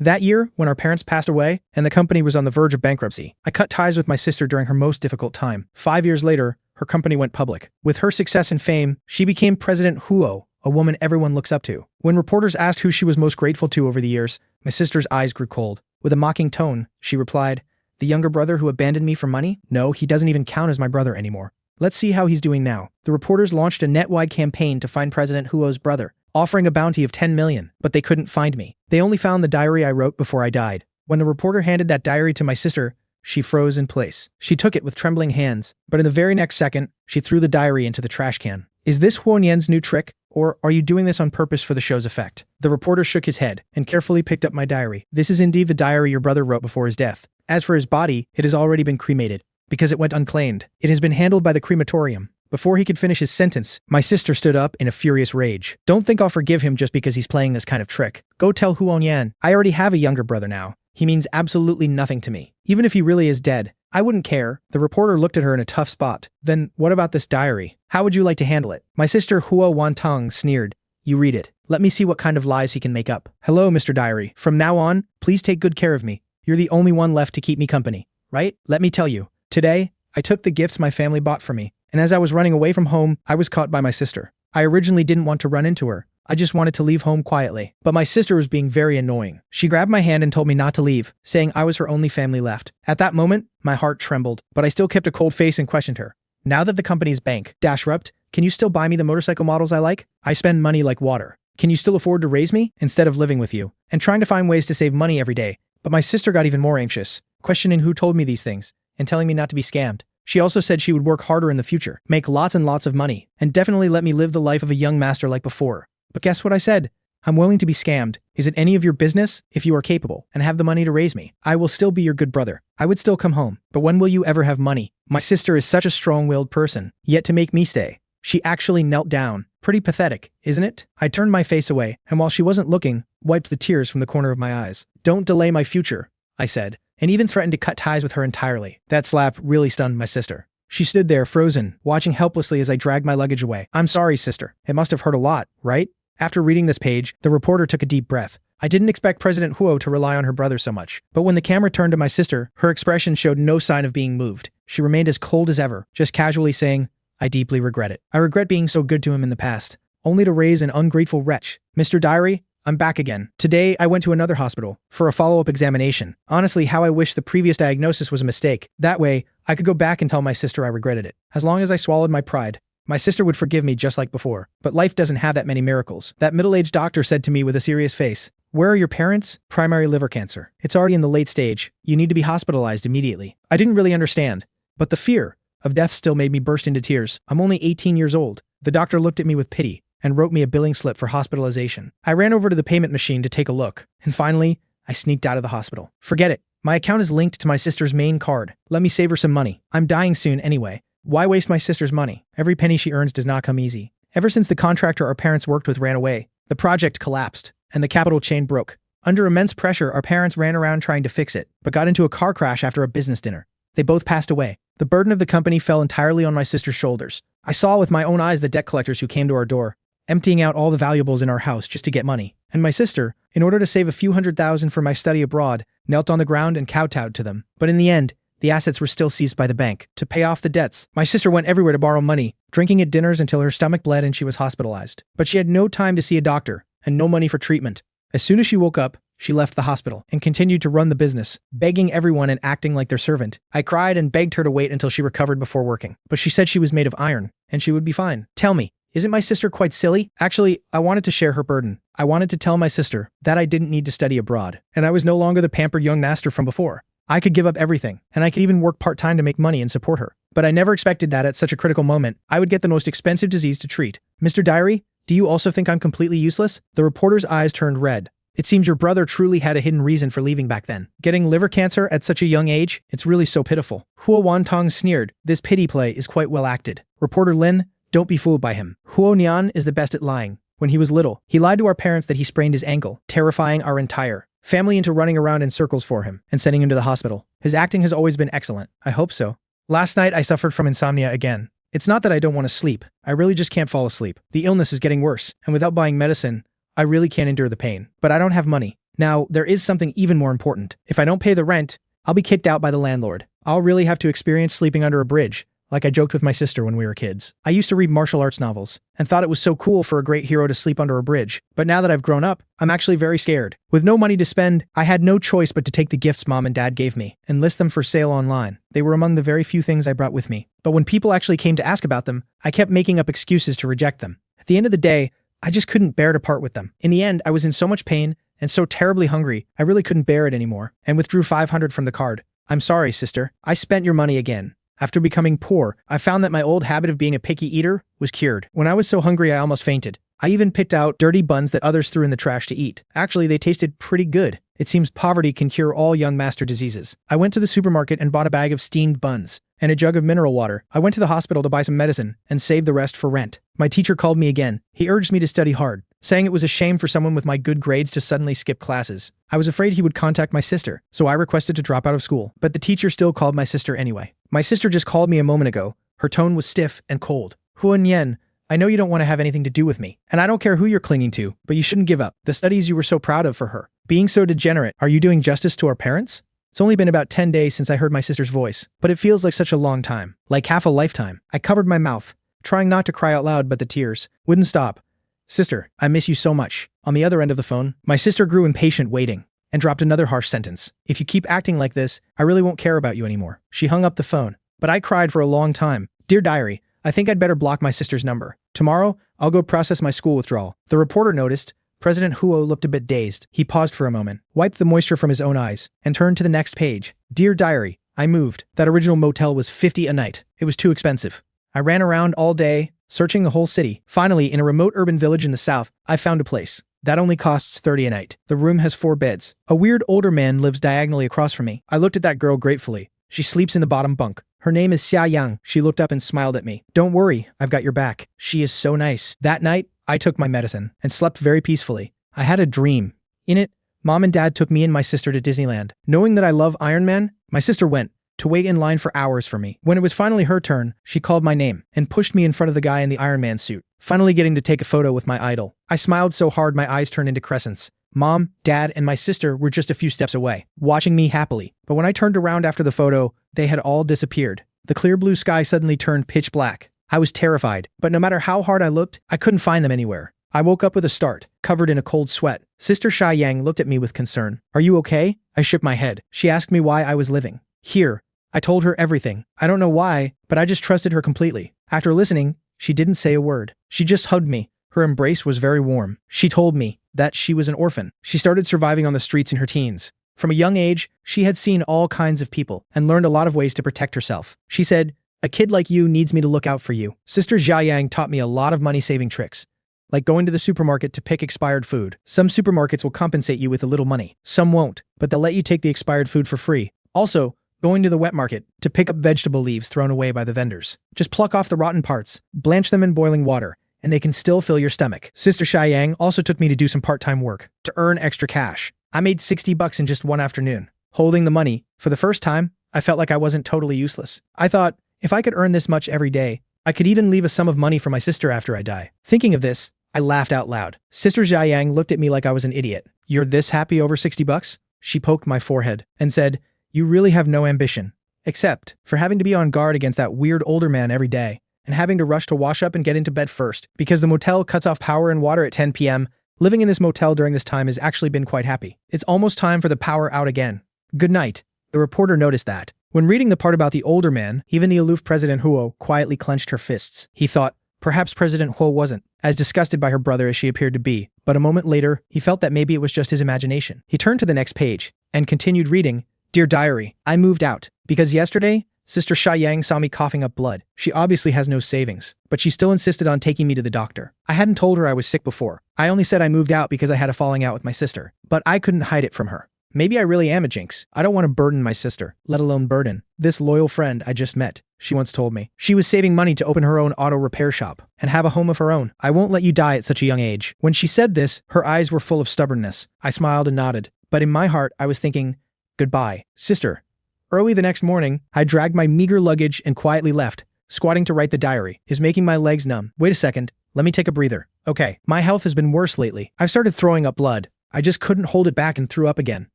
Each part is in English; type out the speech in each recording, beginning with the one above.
That year, when our parents passed away and the company was on the verge of bankruptcy, I cut ties with my sister during her most difficult time. 5 years later, her company went public. With her success and fame, she became President Huo, a woman everyone looks up to. When reporters asked who she was most grateful to over the years, my sister's eyes grew cold. With a mocking tone, she replied, "The younger brother who abandoned me for money? No, he doesn't even count as my brother anymore. Let's see how he's doing now." The reporters launched a net-wide campaign to find President Huo's brother, offering a bounty of 10 million, but they couldn't find me. They only found the diary I wrote before I died. When the reporter handed that diary to my sister, she froze in place. She took it with trembling hands, but in the very next second, she threw the diary into the trash can. "Is this Huo Nian's new trick, or are you doing this on purpose for the show's effect?" The reporter shook his head and carefully picked up my diary. "This is indeed the diary your brother wrote before his death. As for his body, it has already been cremated, because it went unclaimed. It has been handled by the crematorium." Before he could finish his sentence, my sister stood up in a furious rage. "Don't think I'll forgive him just because he's playing this kind of trick. Go tell Huo Nian. I already have a younger brother now. He means absolutely nothing to me. Even if he really is dead, I wouldn't care." The reporter looked at her in a tough spot. "Then what about this diary? How would you like to handle it?" My sister Huo Wantong sneered. "You read it. Let me see what kind of lies he can make up." "Hello, Mr. Diary. From now on, please take good care of me. You're the only one left to keep me company, right? Let me tell you. Today, I took the gifts my family bought for me, and as I was running away from home, I was caught by my sister. I originally didn't want to run into her. I just wanted to leave home quietly. But my sister was being very annoying. She grabbed my hand and told me not to leave, saying I was her only family left. At that moment, my heart trembled, but I still kept a cold face and questioned her. Now that the company's bankrupt, can you still buy me the motorcycle models I like? I spend money like water. Can you still afford to raise me instead of living with you? And trying to find ways to save money every day. But my sister got even more anxious, questioning who told me these things, and telling me not to be scammed. She also said she would work harder in the future, make lots and lots of money, and definitely let me live the life of a young master like before. But guess what I said? I'm willing to be scammed. Is it any of your business? If you are capable and have the money to raise me, I will still be your good brother. I would still come home. But when will you ever have money? My sister is such a strong-willed person, yet to make me stay, she actually knelt down. Pretty pathetic, isn't it? I turned my face away, and while she wasn't looking, wiped the tears from the corner of my eyes. Don't delay my future, I said, and even threatened to cut ties with her entirely. That slap really stunned my sister. She stood there, frozen, watching helplessly as I dragged my luggage away. I'm sorry, sister. It must have hurt a lot, right? After reading this page, the reporter took a deep breath. I didn't expect President Huo to rely on her brother so much. But when the camera turned to my sister, her expression showed no sign of being moved. She remained as cold as ever, just casually saying, I deeply regret it. I regret being so good to him in the past, only to raise an ungrateful wretch. Mr. Diary, I'm back again. Today, I went to another hospital for a follow-up examination. Honestly, how I wish the previous diagnosis was a mistake. That way, I could go back and tell my sister I regretted it. As long as I swallowed my pride, my sister would forgive me just like before. But life doesn't have that many miracles. That middle-aged doctor said to me with a serious face, "Where are your parents?" "Primary liver cancer. It's already in the late stage. You need to be hospitalized immediately." I didn't really understand, but the fear of death still made me burst into tears. I'm only 18 years old. The doctor looked at me with pity and wrote me a billing slip for hospitalization. I ran over to the payment machine to take a look, and finally, I sneaked out of the hospital. Forget it. My account is linked to my sister's main card. Let me save her some money. I'm dying soon anyway. Why waste my sister's money? Every penny she earns does not come easy. Ever since the contractor our parents worked with ran away, the project collapsed, and the capital chain broke. Under immense pressure, our parents ran around trying to fix it, but got into a car crash after a business dinner. They both passed away. The burden of the company fell entirely on my sister's shoulders. I saw with my own eyes the debt collectors who came to our door, emptying out all the valuables in our house just to get money. And my sister, in order to save a few $100,000 for my study abroad, knelt on the ground and kowtowed to them. But in the end, the assets were still seized by the bank. To pay off the debts, my sister went everywhere to borrow money, drinking at dinners until her stomach bled and she was hospitalized. But she had no time to see a doctor and no money for treatment. As soon as she woke up, she left the hospital and continued to run the business, begging everyone and acting like their servant. I cried and begged her to wait until she recovered before working. But she said she was made of iron and she would be fine. Tell me, isn't my sister quite silly? Actually, I wanted to share her burden. I wanted to tell my sister that I didn't need to study abroad, and I was no longer the pampered young master from before. I could give up everything, and I could even work part-time to make money and support her. But I never expected that at such a critical moment, I would get the most expensive disease to treat. Mr. Diary, do you also think I'm completely useless? The reporter's eyes turned red. It seems your brother truly had a hidden reason for leaving back then. Getting liver cancer at such a young age, it's really so pitiful. Huo Wantong sneered. This pity play is quite well acted. Reporter Lin, don't be fooled by him. Huo Nian is the best at lying. When he was little, he lied to our parents that he sprained his ankle, terrifying our entire family into running around in circles for him and sending him to the hospital. His acting has always been excellent. I hope so. Last night, I suffered from insomnia again. It's not that I don't want to sleep. I really just can't fall asleep. The illness is getting worse, and without buying medicine, I really can't endure the pain. But I don't have money. Now, there is something even more important. If I don't pay the rent, I'll be kicked out by the landlord. I'll really have to experience sleeping under a bridge, like I joked with my sister when we were kids. I used to read martial arts novels and thought it was so cool for a great hero to sleep under a bridge. But now that I've grown up, I'm actually very scared. With no money to spend, I had no choice but to take the gifts Mom and Dad gave me and list them for sale online. They were among the very few things I brought with me. But when people actually came to ask about them, I kept making up excuses to reject them. At the end of the day, I just couldn't bear to part with them. In the end, I was in so much pain and so terribly hungry, I really couldn't bear it anymore and withdrew $500 from the card. I'm sorry, sister. I spent your money again. After becoming poor, I found that my old habit of being a picky eater was cured. When I was so hungry, I almost fainted. I even picked out dirty buns that others threw in the trash to eat. Actually, they tasted pretty good. It seems poverty can cure all young master diseases. I went to the supermarket and bought a bag of steamed buns and a jug of mineral water. I went to the hospital to buy some medicine and saved the rest for rent. My teacher called me again. He urged me to study hard, saying it was a shame for someone with my good grades to suddenly skip classes. I was afraid he would contact my sister, so I requested to drop out of school. But the teacher still called my sister anyway. My sister just called me a moment ago. Her tone was stiff and cold. Nian, I know you don't want to have anything to do with me, and I don't care who you're clinging to, but you shouldn't give up the studies you were so proud of for her. Being so degenerate, are you doing justice to our parents? It's only been about 10 days since I heard my sister's voice, but it feels like such a long time, like half a lifetime. I covered my mouth, trying not to cry out loud, but the tears wouldn't stop. Sister, I miss you so much. On the other end of the phone, my sister grew impatient waiting and dropped another harsh sentence. If you keep acting like this, I really won't care about you anymore. She hung up the phone, but I cried for a long time. Dear diary, I think I'd better block my sister's number. Tomorrow, I'll go process my school withdrawal. The reporter noticed. President Huo looked a bit dazed. He paused for a moment, wiped the moisture from his own eyes, and turned to the next page. Dear diary, I moved. That original motel was $50 a night. It was too expensive. I ran around all day, searching the whole city. Finally, in a remote urban village in the south, I found a place. That only costs $30 a night. The room has 4 beds. A weird older man lives diagonally across from me. I looked at that girl gratefully. She sleeps in the bottom bunk. Her name is Xia Yang. She looked up and smiled at me. Don't worry, I've got your back. She is so nice. That night, I took my medicine and slept very peacefully. I had a dream. In it, Mom and Dad took me and my sister to Disneyland. Knowing that I love Iron Man, my sister went to wait in line for hours for me. When it was finally her turn, she called my name and pushed me in front of the guy in the Iron Man suit, finally getting to take a photo with my idol. I smiled so hard my eyes turned into crescents. Mom, Dad, and my sister were just a few steps away, watching me happily. But when I turned around after the photo, they had all disappeared. The clear blue sky suddenly turned pitch black. I was terrified, but no matter how hard I looked, I couldn't find them anywhere. I woke up with a start, covered in a cold sweat. Sister Xia Yang looked at me with concern. Are you okay? I shook my head. She asked me why I was living here. I told her everything. I don't know why, but I just trusted her completely. After listening, she didn't say a word. She just hugged me. Her embrace was very warm. She told me that she was an orphan. She started surviving on the streets in her teens. From a young age, she had seen all kinds of people and learned a lot of ways to protect herself. She said, a kid like you needs me to look out for you. Sister Xia Yang taught me a lot of money-saving tricks, like going to the supermarket to pick expired food. Some supermarkets will compensate you with a little money. Some won't, but they'll let you take the expired food for free. Also, going to the wet market to pick up vegetable leaves thrown away by the vendors. Just pluck off the rotten parts, blanch them in boiling water, and they can still fill your stomach. Sister Xia Yang also took me to do some part-time work to earn extra cash. I made $60 in just one afternoon. Holding the money, for the first time, I felt like I wasn't totally useless. I thought, if I could earn this much every day, I could even leave a sum of money for my sister after I die. Thinking of this, I laughed out loud. Sister Xia Yang looked at me like I was an idiot. You're this happy over $60? She poked my forehead and said, you really have no ambition, except for having to be on guard against that weird older man every day and having to rush to wash up and get into bed first because the motel cuts off power and water at 10 p.m. Living in this motel during this time has actually been quite happy. It's almost time for the power out again. Good night. The reporter noticed that. When reading the part about the older man, even the aloof President Huo quietly clenched her fists. He thought, perhaps President Huo wasn't as disgusted by her brother as she appeared to be, but a moment later, he felt that maybe it was just his imagination. He turned to the next page and continued reading, Dear Diary, I moved out because yesterday, Sister Xia Yang saw me coughing up blood. She obviously has no savings, but she still insisted on taking me to the doctor. I hadn't told her I was sick before. I only said I moved out because I had a falling out with my sister, but I couldn't hide it from her. Maybe I really am a jinx. I don't want to burden my sister, let alone burden this loyal friend I just met, she once told me. She was saving money to open her own auto repair shop and have a home of her own. I won't let you die at such a young age. When she said this, her eyes were full of stubbornness. I smiled and nodded, but in my heart, I was thinking, goodbye, sister. Early the next morning, I dragged my meager luggage and quietly left. Squatting to write the diary is making my legs numb. Wait a second, let me take a breather. Okay, my health has been worse lately. I've started throwing up blood. I just couldn't hold it back and threw up again.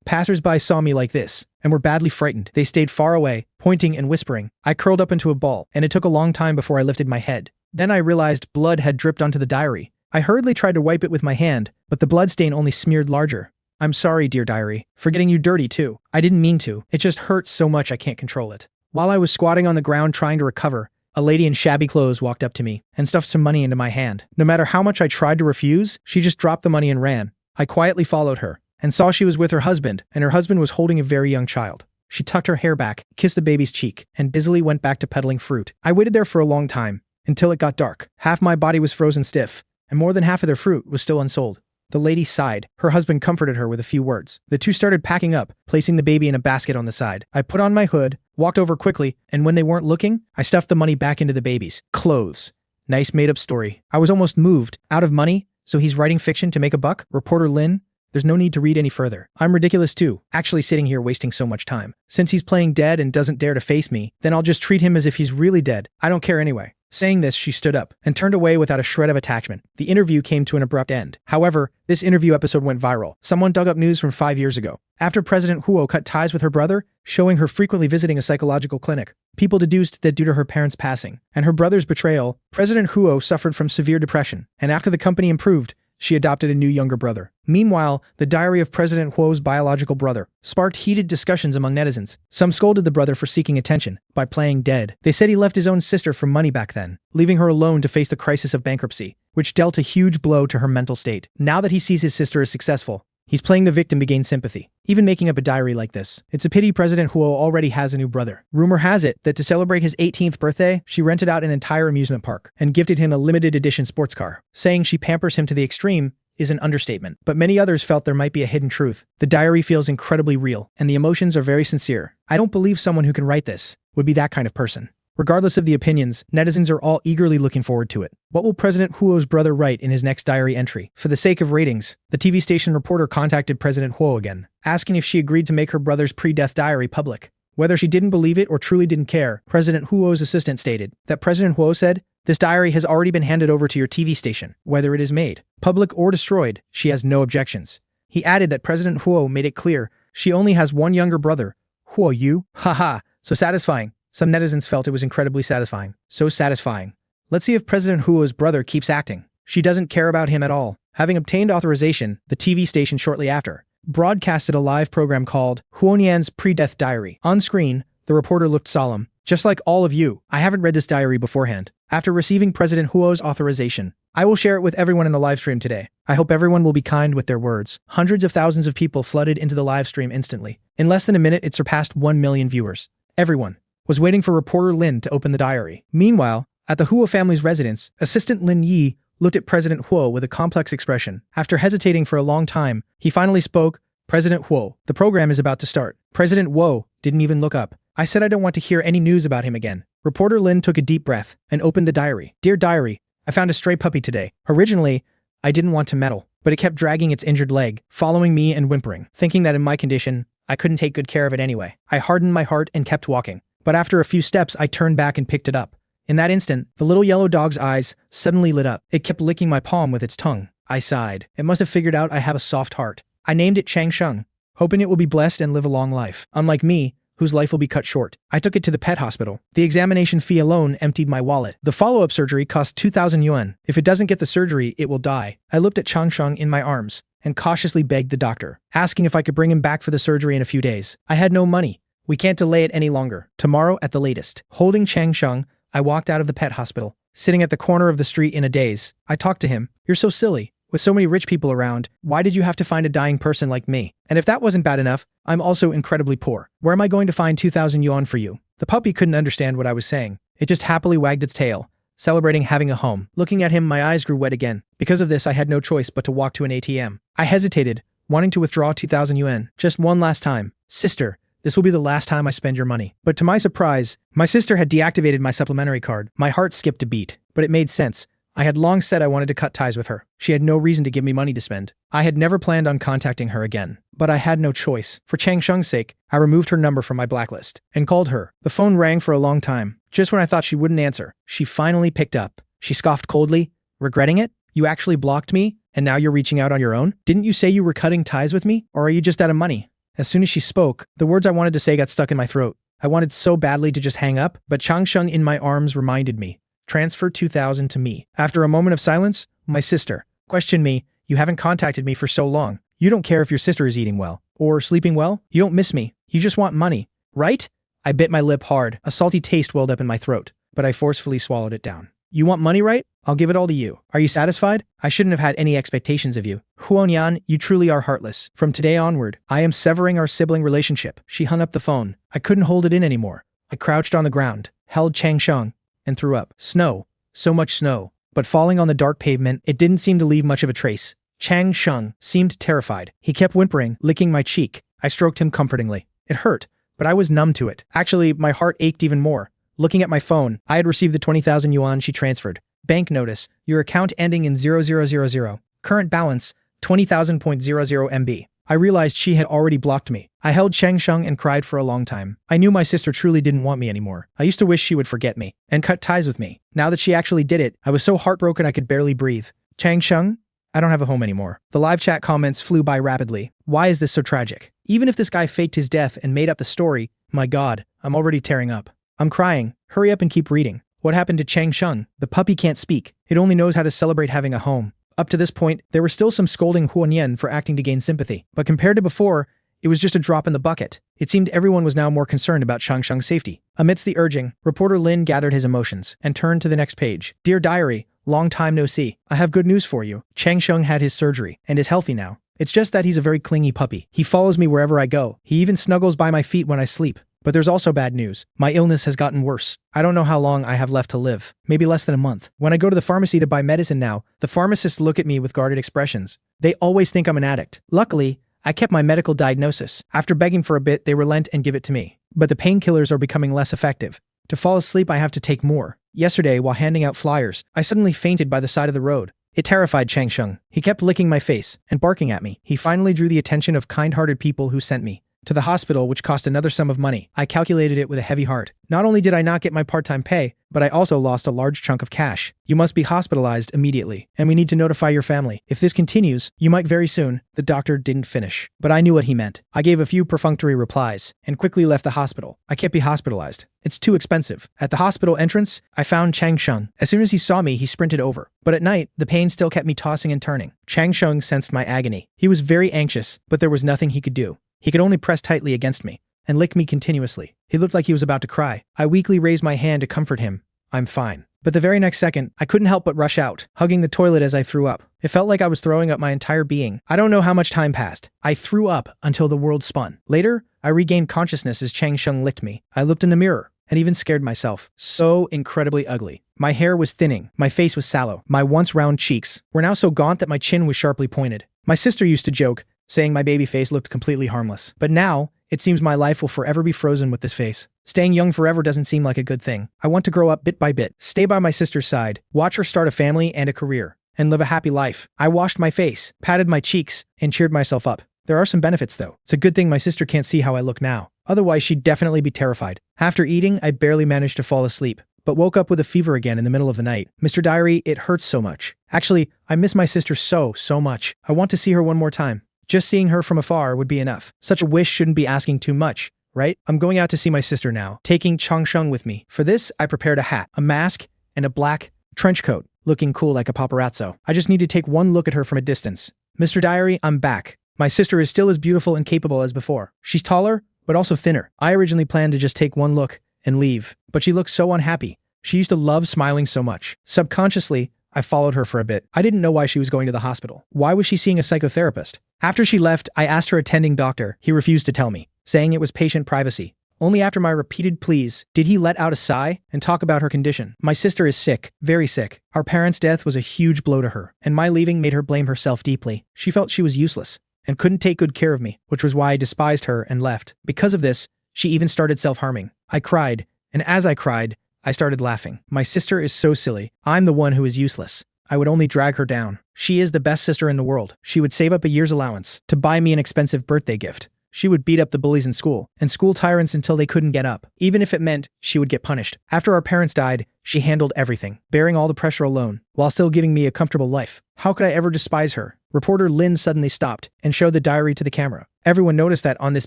Passers-by saw me like this and were badly frightened. They stayed far away, pointing and whispering. I curled up into a ball, and it took a long time before I lifted my head. Then I realized blood had dripped onto the diary. I hurriedly tried to wipe it with my hand, but the blood stain only smeared larger. I'm sorry, dear diary, for getting you dirty too. I didn't mean to. It just hurts so much I can't control it. While I was squatting on the ground trying to recover, a lady in shabby clothes walked up to me and stuffed some money into my hand. No matter how much I tried to refuse, she just dropped the money and ran. I quietly followed her and saw she was with her husband, and her husband was holding a very young child. She tucked her hair back, kissed the baby's cheek, and busily went back to peddling fruit. I waited there for a long time, until it got dark. Half my body was frozen stiff, and more than half of their fruit was still unsold. The lady sighed. Her husband comforted her with a few words. The two started packing up, placing the baby in a basket on the side. I put on my hood, walked over quickly, and when they weren't looking, I stuffed the money back into the baby's clothes. Nice made-up story. I was almost moved. Out of money? So he's writing fiction to make a buck? Reporter Lin? There's no need to read any further. I'm ridiculous too, actually sitting here wasting so much time. Since he's playing dead and doesn't dare to face me, then I'll just treat him as if he's really dead. I don't care anyway. Saying this, she stood up and turned away without a shred of attachment. The interview came to an abrupt end. However, this interview episode went viral. Someone dug up news from 5 years ago. After President Huo cut ties with her brother, showing her frequently visiting a psychological clinic, people deduced that due to her parents' passing and her brother's betrayal, President Huo suffered from severe depression, and after the company improved, she adopted a new younger brother. Meanwhile, the diary of President Huo's biological brother sparked heated discussions among netizens. Some scolded the brother for seeking attention by playing dead. They said he left his own sister for money back then, leaving her alone to face the crisis of bankruptcy, which dealt a huge blow to her mental state. Now that he sees his sister is successful, he's playing the victim to gain sympathy, even making up a diary like this. It's a pity President Huo already has a new brother. Rumor has it that to celebrate his 18th birthday, she rented out an entire amusement park and gifted him a limited edition sports car. Saying she pampers him to the extreme is an understatement, but many others felt there might be a hidden truth. The diary feels incredibly real, and the emotions are very sincere. I don't believe someone who can write this would be that kind of person. Regardless of the opinions, netizens are all eagerly looking forward to it. What will President Huo's brother write in his next diary entry? For the sake of ratings, the TV station reporter contacted President Huo again, asking if she agreed to make her brother's pre-death diary public. Whether she didn't believe it or truly didn't care, President Huo's assistant stated that President Huo said, "This diary has already been handed over to your TV station. Whether it is made public or destroyed, she has no objections." He added that President Huo made it clear she only has one younger brother. Huo Yu? Haha, so satisfying. Some netizens felt it was incredibly satisfying. So satisfying. Let's see if President Huo's brother keeps acting. She doesn't care about him at all. Having obtained authorization, the TV station shortly after broadcasted a live program called Huo Nian's Pre-Death Diary. On screen, the reporter looked solemn. Just like all of you, I haven't read this diary beforehand. After receiving President Huo's authorization, I will share it with everyone in the live stream today. I hope everyone will be kind with their words. Hundreds of thousands of people flooded into the live stream instantly. In less than a minute, it surpassed 1 million viewers. Everyone was waiting for reporter Lin to open the diary. Meanwhile, at the Huo family's residence, Assistant Lin Yi looked at President Huo with a complex expression. After hesitating for a long time, he finally spoke. "President Huo, the program is about to start." President Huo didn't even look up. "I said I don't want to hear any news about him again." Reporter Lin took a deep breath and opened the diary. "Dear diary, I found a stray puppy today. Originally, I didn't want to meddle, but it kept dragging its injured leg, following me and whimpering. Thinking that in my condition, I couldn't take good care of it anyway. I hardened my heart and kept walking. But after a few steps, I turned back and picked it up. In that instant, the little yellow dog's eyes suddenly lit up. It kept licking my palm with its tongue. I sighed. It must have figured out I have a soft heart. I named it Chang Sheng, hoping it will be blessed and live a long life. Unlike me, whose life will be cut short. I took it to the pet hospital. The examination fee alone emptied my wallet. The follow-up surgery cost 2,000 yuan. If it doesn't get the surgery, it will die. I looked at Chang Sheng in my arms and cautiously begged the doctor, asking if I could bring him back for the surgery in a few days. I had no money. We can't delay it any longer. Tomorrow at the latest. Holding Chang Sheng, I walked out of the pet hospital, sitting at the corner of the street in a daze. I talked to him. "You're so silly. With so many rich people around, why did you have to find a dying person like me? And if that wasn't bad enough, I'm also incredibly poor. Where am I going to find 2,000 yuan for you?" The puppy couldn't understand what I was saying. It just happily wagged its tail, celebrating having a home. Looking at him, my eyes grew wet again. Because of this, I had no choice but to walk to an ATM. I hesitated, wanting to withdraw 2,000 yuan. Just one last time. "Sister, this will be the last time I spend your money." But to my surprise, my sister had deactivated my supplementary card. My heart skipped a beat, but it made sense. I had long said I wanted to cut ties with her. She had no reason to give me money to spend. I had never planned on contacting her again, but I had no choice. For Chang Sheng's sake, I removed her number from my blacklist and called her. The phone rang for a long time. Just when I thought she wouldn't answer, she finally picked up. She scoffed coldly. "Regretting it? You actually blocked me? And now you're reaching out on your own? Didn't you say you were cutting ties with me? Or are you just out of money? As soon as she spoke, the words I wanted to say got stuck in my throat. I wanted so badly to just hang up, but Changsheng in my arms reminded me. Transfer 2,000 to me. After a moment of silence, my sister questioned me. You haven't contacted me for so long. You don't care if your sister is eating well or sleeping well. You don't miss me. You just want money, right? I bit my lip hard. A salty taste welled up in my throat, but I forcefully swallowed it down. You want money, right? I'll give it all to you. Are you satisfied? I shouldn't have had any expectations of you. Nian, you truly are heartless. From today onward, I am severing our sibling relationship. She hung up the phone. I couldn't hold it in anymore. I crouched on the ground, held Changsheng, and threw up. Snow. So much snow. But falling on the dark pavement, it didn't seem to leave much of a trace. Changsheng seemed terrified. He kept whimpering, licking my cheek. I stroked him comfortingly. It hurt, but I was numb to it. Actually, my heart ached even more. Looking at my phone, I had received the 20,000 yuan she transferred. Bank notice, your account ending in 0000. Current balance, 20,000.00 MB. I realized she had already blocked me. I held Changsheng and cried for a long time. I knew my sister truly didn't want me anymore. I used to wish she would forget me and cut ties with me. Now that she actually did it, I was so heartbroken I could barely breathe. Changsheng, I don't have a home anymore. The live chat comments flew by rapidly. Why is this so tragic? Even if this guy faked his death and made up the story, my God, I'm already tearing up. I'm crying. Hurry up and keep reading. What happened to Changsheng? The puppy can't speak. It only knows how to celebrate having a home. Up to this point, there was still some scolding Nian for acting to gain sympathy, but compared to before, it was just a drop in the bucket. It seemed everyone was now more concerned about Changsheng's safety. Amidst the urging, reporter Lin gathered his emotions and turned to the next page. Dear diary, long time no see. I have good news for you. Changsheng had his surgery and is healthy now. It's just that he's a very clingy puppy. He follows me wherever I go. He even snuggles by my feet when I sleep. But there's also bad news. My illness has gotten worse. I don't know how long I have left to live. Maybe less than a month. When I go to the pharmacy to buy medicine now, the pharmacists look at me with guarded expressions. They always think I'm an addict. Luckily, I kept my medical diagnosis. After begging for a bit, they relent and give it to me. But the painkillers are becoming less effective. To fall asleep, I have to take more. Yesterday, while handing out flyers, I suddenly fainted by the side of the road. It terrified Changsheng. He kept licking my face and barking at me. He finally drew the attention of kind-hearted people who sent me to the hospital, which cost another sum of money. I calculated it with a heavy heart. Not only did I not get my part-time pay, but I also lost a large chunk of cash. You must be hospitalized immediately, and we need to notify your family. If this continues, you might very soon. The doctor didn't finish, but I knew what he meant. I gave a few perfunctory replies and quickly left the hospital. I can't be hospitalized. It's too expensive. At the hospital entrance, I found Changsheng. As soon as he saw me, he sprinted over. But at night, the pain still kept me tossing and turning. Changsheng sensed my agony. He was very anxious, but there was nothing he could do. He could only press tightly against me and lick me continuously. He looked like he was about to cry. I weakly raised my hand to comfort him. I'm fine. But the very next second, I couldn't help but rush out, hugging the toilet as I threw up. It felt like I was throwing up my entire being. I don't know how much time passed. I threw up until the world spun. Later, I regained consciousness as Changsheng licked me. I looked in the mirror and even scared myself. So incredibly ugly. My hair was thinning. My face was sallow. My once round cheeks were now so gaunt that my chin was sharply pointed. My sister used to joke, saying my baby face looked completely harmless. But now, it seems my life will forever be frozen with this face. Staying young forever doesn't seem like a good thing. I want to grow up bit by bit, stay by my sister's side, watch her start a family and a career, and live a happy life. I washed my face, patted my cheeks, and cheered myself up. There are some benefits though. It's a good thing my sister can't see how I look now. Otherwise, she'd definitely be terrified. After eating, I barely managed to fall asleep, but woke up with a fever again in the middle of the night. Mr. Diary, it hurts so much. Actually, I miss my sister so much. I want to see her one more time. Just seeing her from afar would be enough. Such a wish shouldn't be asking too much, right? I'm going out to see my sister now, taking Changsheng with me. For this, I prepared a hat, a mask, and a black trench coat, looking cool like a paparazzo. I just need to take one look at her from a distance. Mr. Diary, I'm back. My sister is still as beautiful and capable as before. She's taller, but also thinner. I originally planned to just take one look and leave, but she looks so unhappy. She used to love smiling so much. Subconsciously, I followed her for a bit. I didn't know why she was going to the hospital. Why was she seeing a psychotherapist? After she left, I asked her attending doctor. He refused to tell me, saying it was patient privacy. Only after my repeated pleas did he let out a sigh and talk about her condition. My sister is sick, very sick. Our parents' death was a huge blow to her, and my leaving made her blame herself deeply. She felt she was useless and couldn't take good care of me, which was why I despised her and left. Because of this, she even started self-harming. I cried, and as I cried, I started laughing. My sister is so silly. I'm the one who is useless. I would only drag her down. She is the best sister in the world. She would save up a year's allowance to buy me an expensive birthday gift. She would beat up the bullies in school and school tyrants until they couldn't get up, even if it meant she would get punished. After our parents died, she handled everything, bearing all the pressure alone, while still giving me a comfortable life. How could I ever despise her? Reporter Lin suddenly stopped and showed the diary to the camera. Everyone noticed that on this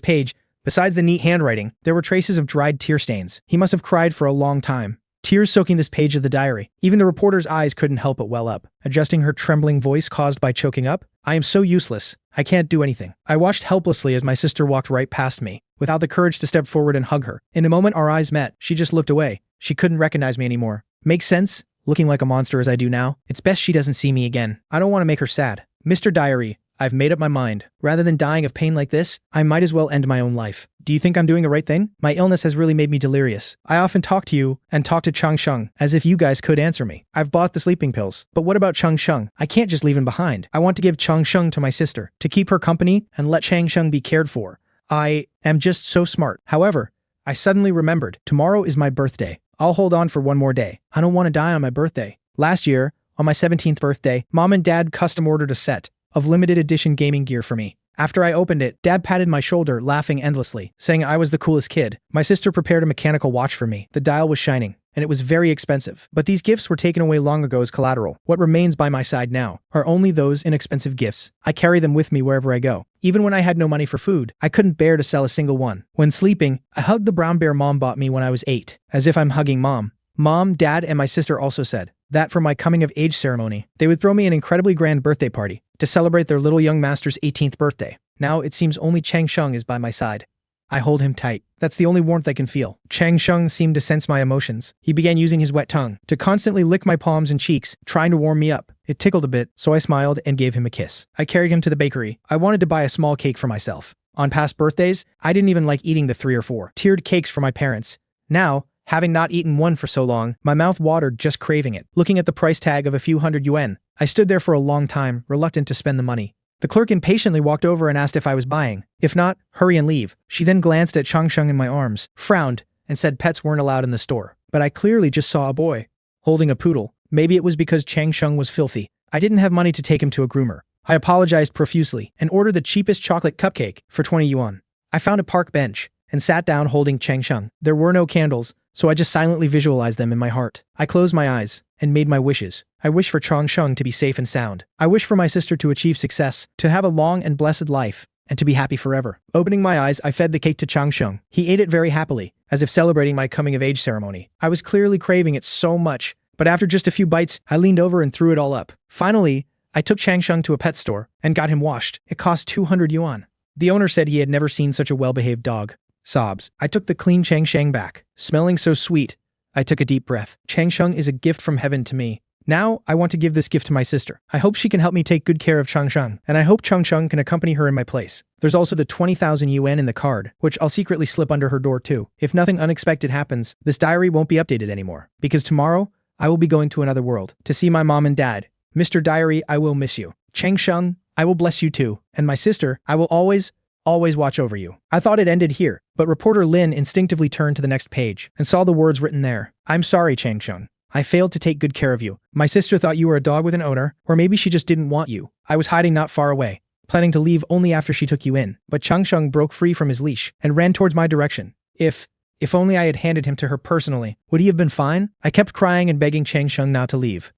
page, besides the neat handwriting, there were traces of dried tear stains. He must have cried for a long time. Tears soaking this page of the diary. Even the reporter's eyes couldn't help but well up, adjusting her trembling voice caused by choking up. I am so useless. I can't do anything. I watched helplessly as my sister walked right past me, without the courage to step forward and hug her. In a moment our eyes met, she just looked away. She couldn't recognize me anymore. Makes sense? Looking like a monster as I do now, it's best she doesn't see me again. I don't want to make her sad. Mr. Diary, I've made up my mind. Rather than dying of pain like this, I might as well end my own life. Do you think I'm doing the right thing? My illness has really made me delirious. I often talk to you and talk to Chang Sheng as if you guys could answer me. I've bought the sleeping pills. But what about Chang Sheng? I can't just leave him behind. I want to give Chang Sheng to my sister, to keep her company and let Chang Sheng be cared for. I am just so smart. However, I suddenly remembered, tomorrow is my birthday. I'll hold on for one more day. I don't want to die on my birthday. Last year, on my 17th birthday, Mom and Dad custom ordered a set of limited edition gaming gear for me. After I opened it, Dad patted my shoulder, laughing endlessly, saying I was the coolest kid. My sister prepared a mechanical watch for me. The dial was shining, and it was very expensive. But these gifts were taken away long ago as collateral. What remains by my side now are only those inexpensive gifts. I carry them with me wherever I go. Even when I had no money for food, I couldn't bear to sell a single one. When sleeping, I hugged the brown bear Mom bought me when I was 8, as if I'm hugging Mom. Mom, Dad, and my sister also said that for my coming-of-age ceremony, they would throw me an incredibly grand birthday party to celebrate their little young master's 18th birthday. Now it seems only Chang Sheng is by my side. I hold him tight. That's the only warmth I can feel. Chang Sheng seemed to sense my emotions. He began using his wet tongue to constantly lick my palms and cheeks, trying to warm me up. It tickled a bit, so I smiled and gave him a kiss. I carried him to the bakery. I wanted to buy a small cake for myself. On past birthdays, I didn't even like eating the 3 or 4 tiered cakes for my parents. Now, having not eaten one for so long, my mouth watered just craving it. Looking at the price tag of a few hundred yuan, I stood there for a long time, reluctant to spend the money. The clerk impatiently walked over and asked if I was buying. If not, hurry and leave. She then glanced at Chang Sheng in my arms, frowned, and said pets weren't allowed in the store. But I clearly just saw a boy holding a poodle. Maybe it was because Chang Sheng was filthy. I didn't have money to take him to a groomer. I apologized profusely and ordered the cheapest chocolate cupcake for 20 yuan. I found a park bench and sat down holding Chang Sheng. There were no candles, so I just silently visualized them in my heart. I closed my eyes and made my wishes. I wish for Chang Sheng to be safe and sound. I wish for my sister to achieve success, to have a long and blessed life, and to be happy forever. Opening my eyes, I fed the cake to Chang Sheng. He ate it very happily, as if celebrating my coming-of-age ceremony. I was clearly craving it so much, but after just a few bites, I leaned over and threw it all up. Finally, I took Chang Sheng to a pet store and got him washed. It cost 200 yuan. The owner said he had never seen such a well-behaved dog. Sobs. I took the clean Chang Sheng back. Smelling so sweet, I took a deep breath. Chang Sheng is a gift from heaven to me. Now, I want to give this gift to my sister. I hope she can help me take good care of Chang Sheng, and I hope Chang Sheng can accompany her in my place. There's also the 20,000 yuan in the card, which I'll secretly slip under her door too. If nothing unexpected happens, this diary won't be updated anymore, because tomorrow, I will be going to another world, to see my mom and dad. Mr. Diary, I will miss you. Chang Sheng, I will bless you too. And my sister, I will always watch over you. I thought it ended here, but reporter Lin instinctively turned to the next page and saw the words written there. I'm sorry, Chang Sheng. I failed to take good care of you. My sister thought you were a dog with an owner, or maybe she just didn't want you. I was hiding not far away, planning to leave only after she took you in. But Chang Sheng broke free from his leash and ran towards my direction. If only I had handed him to her personally, would he have been fine? I kept crying and begging Chang Sheng not to leave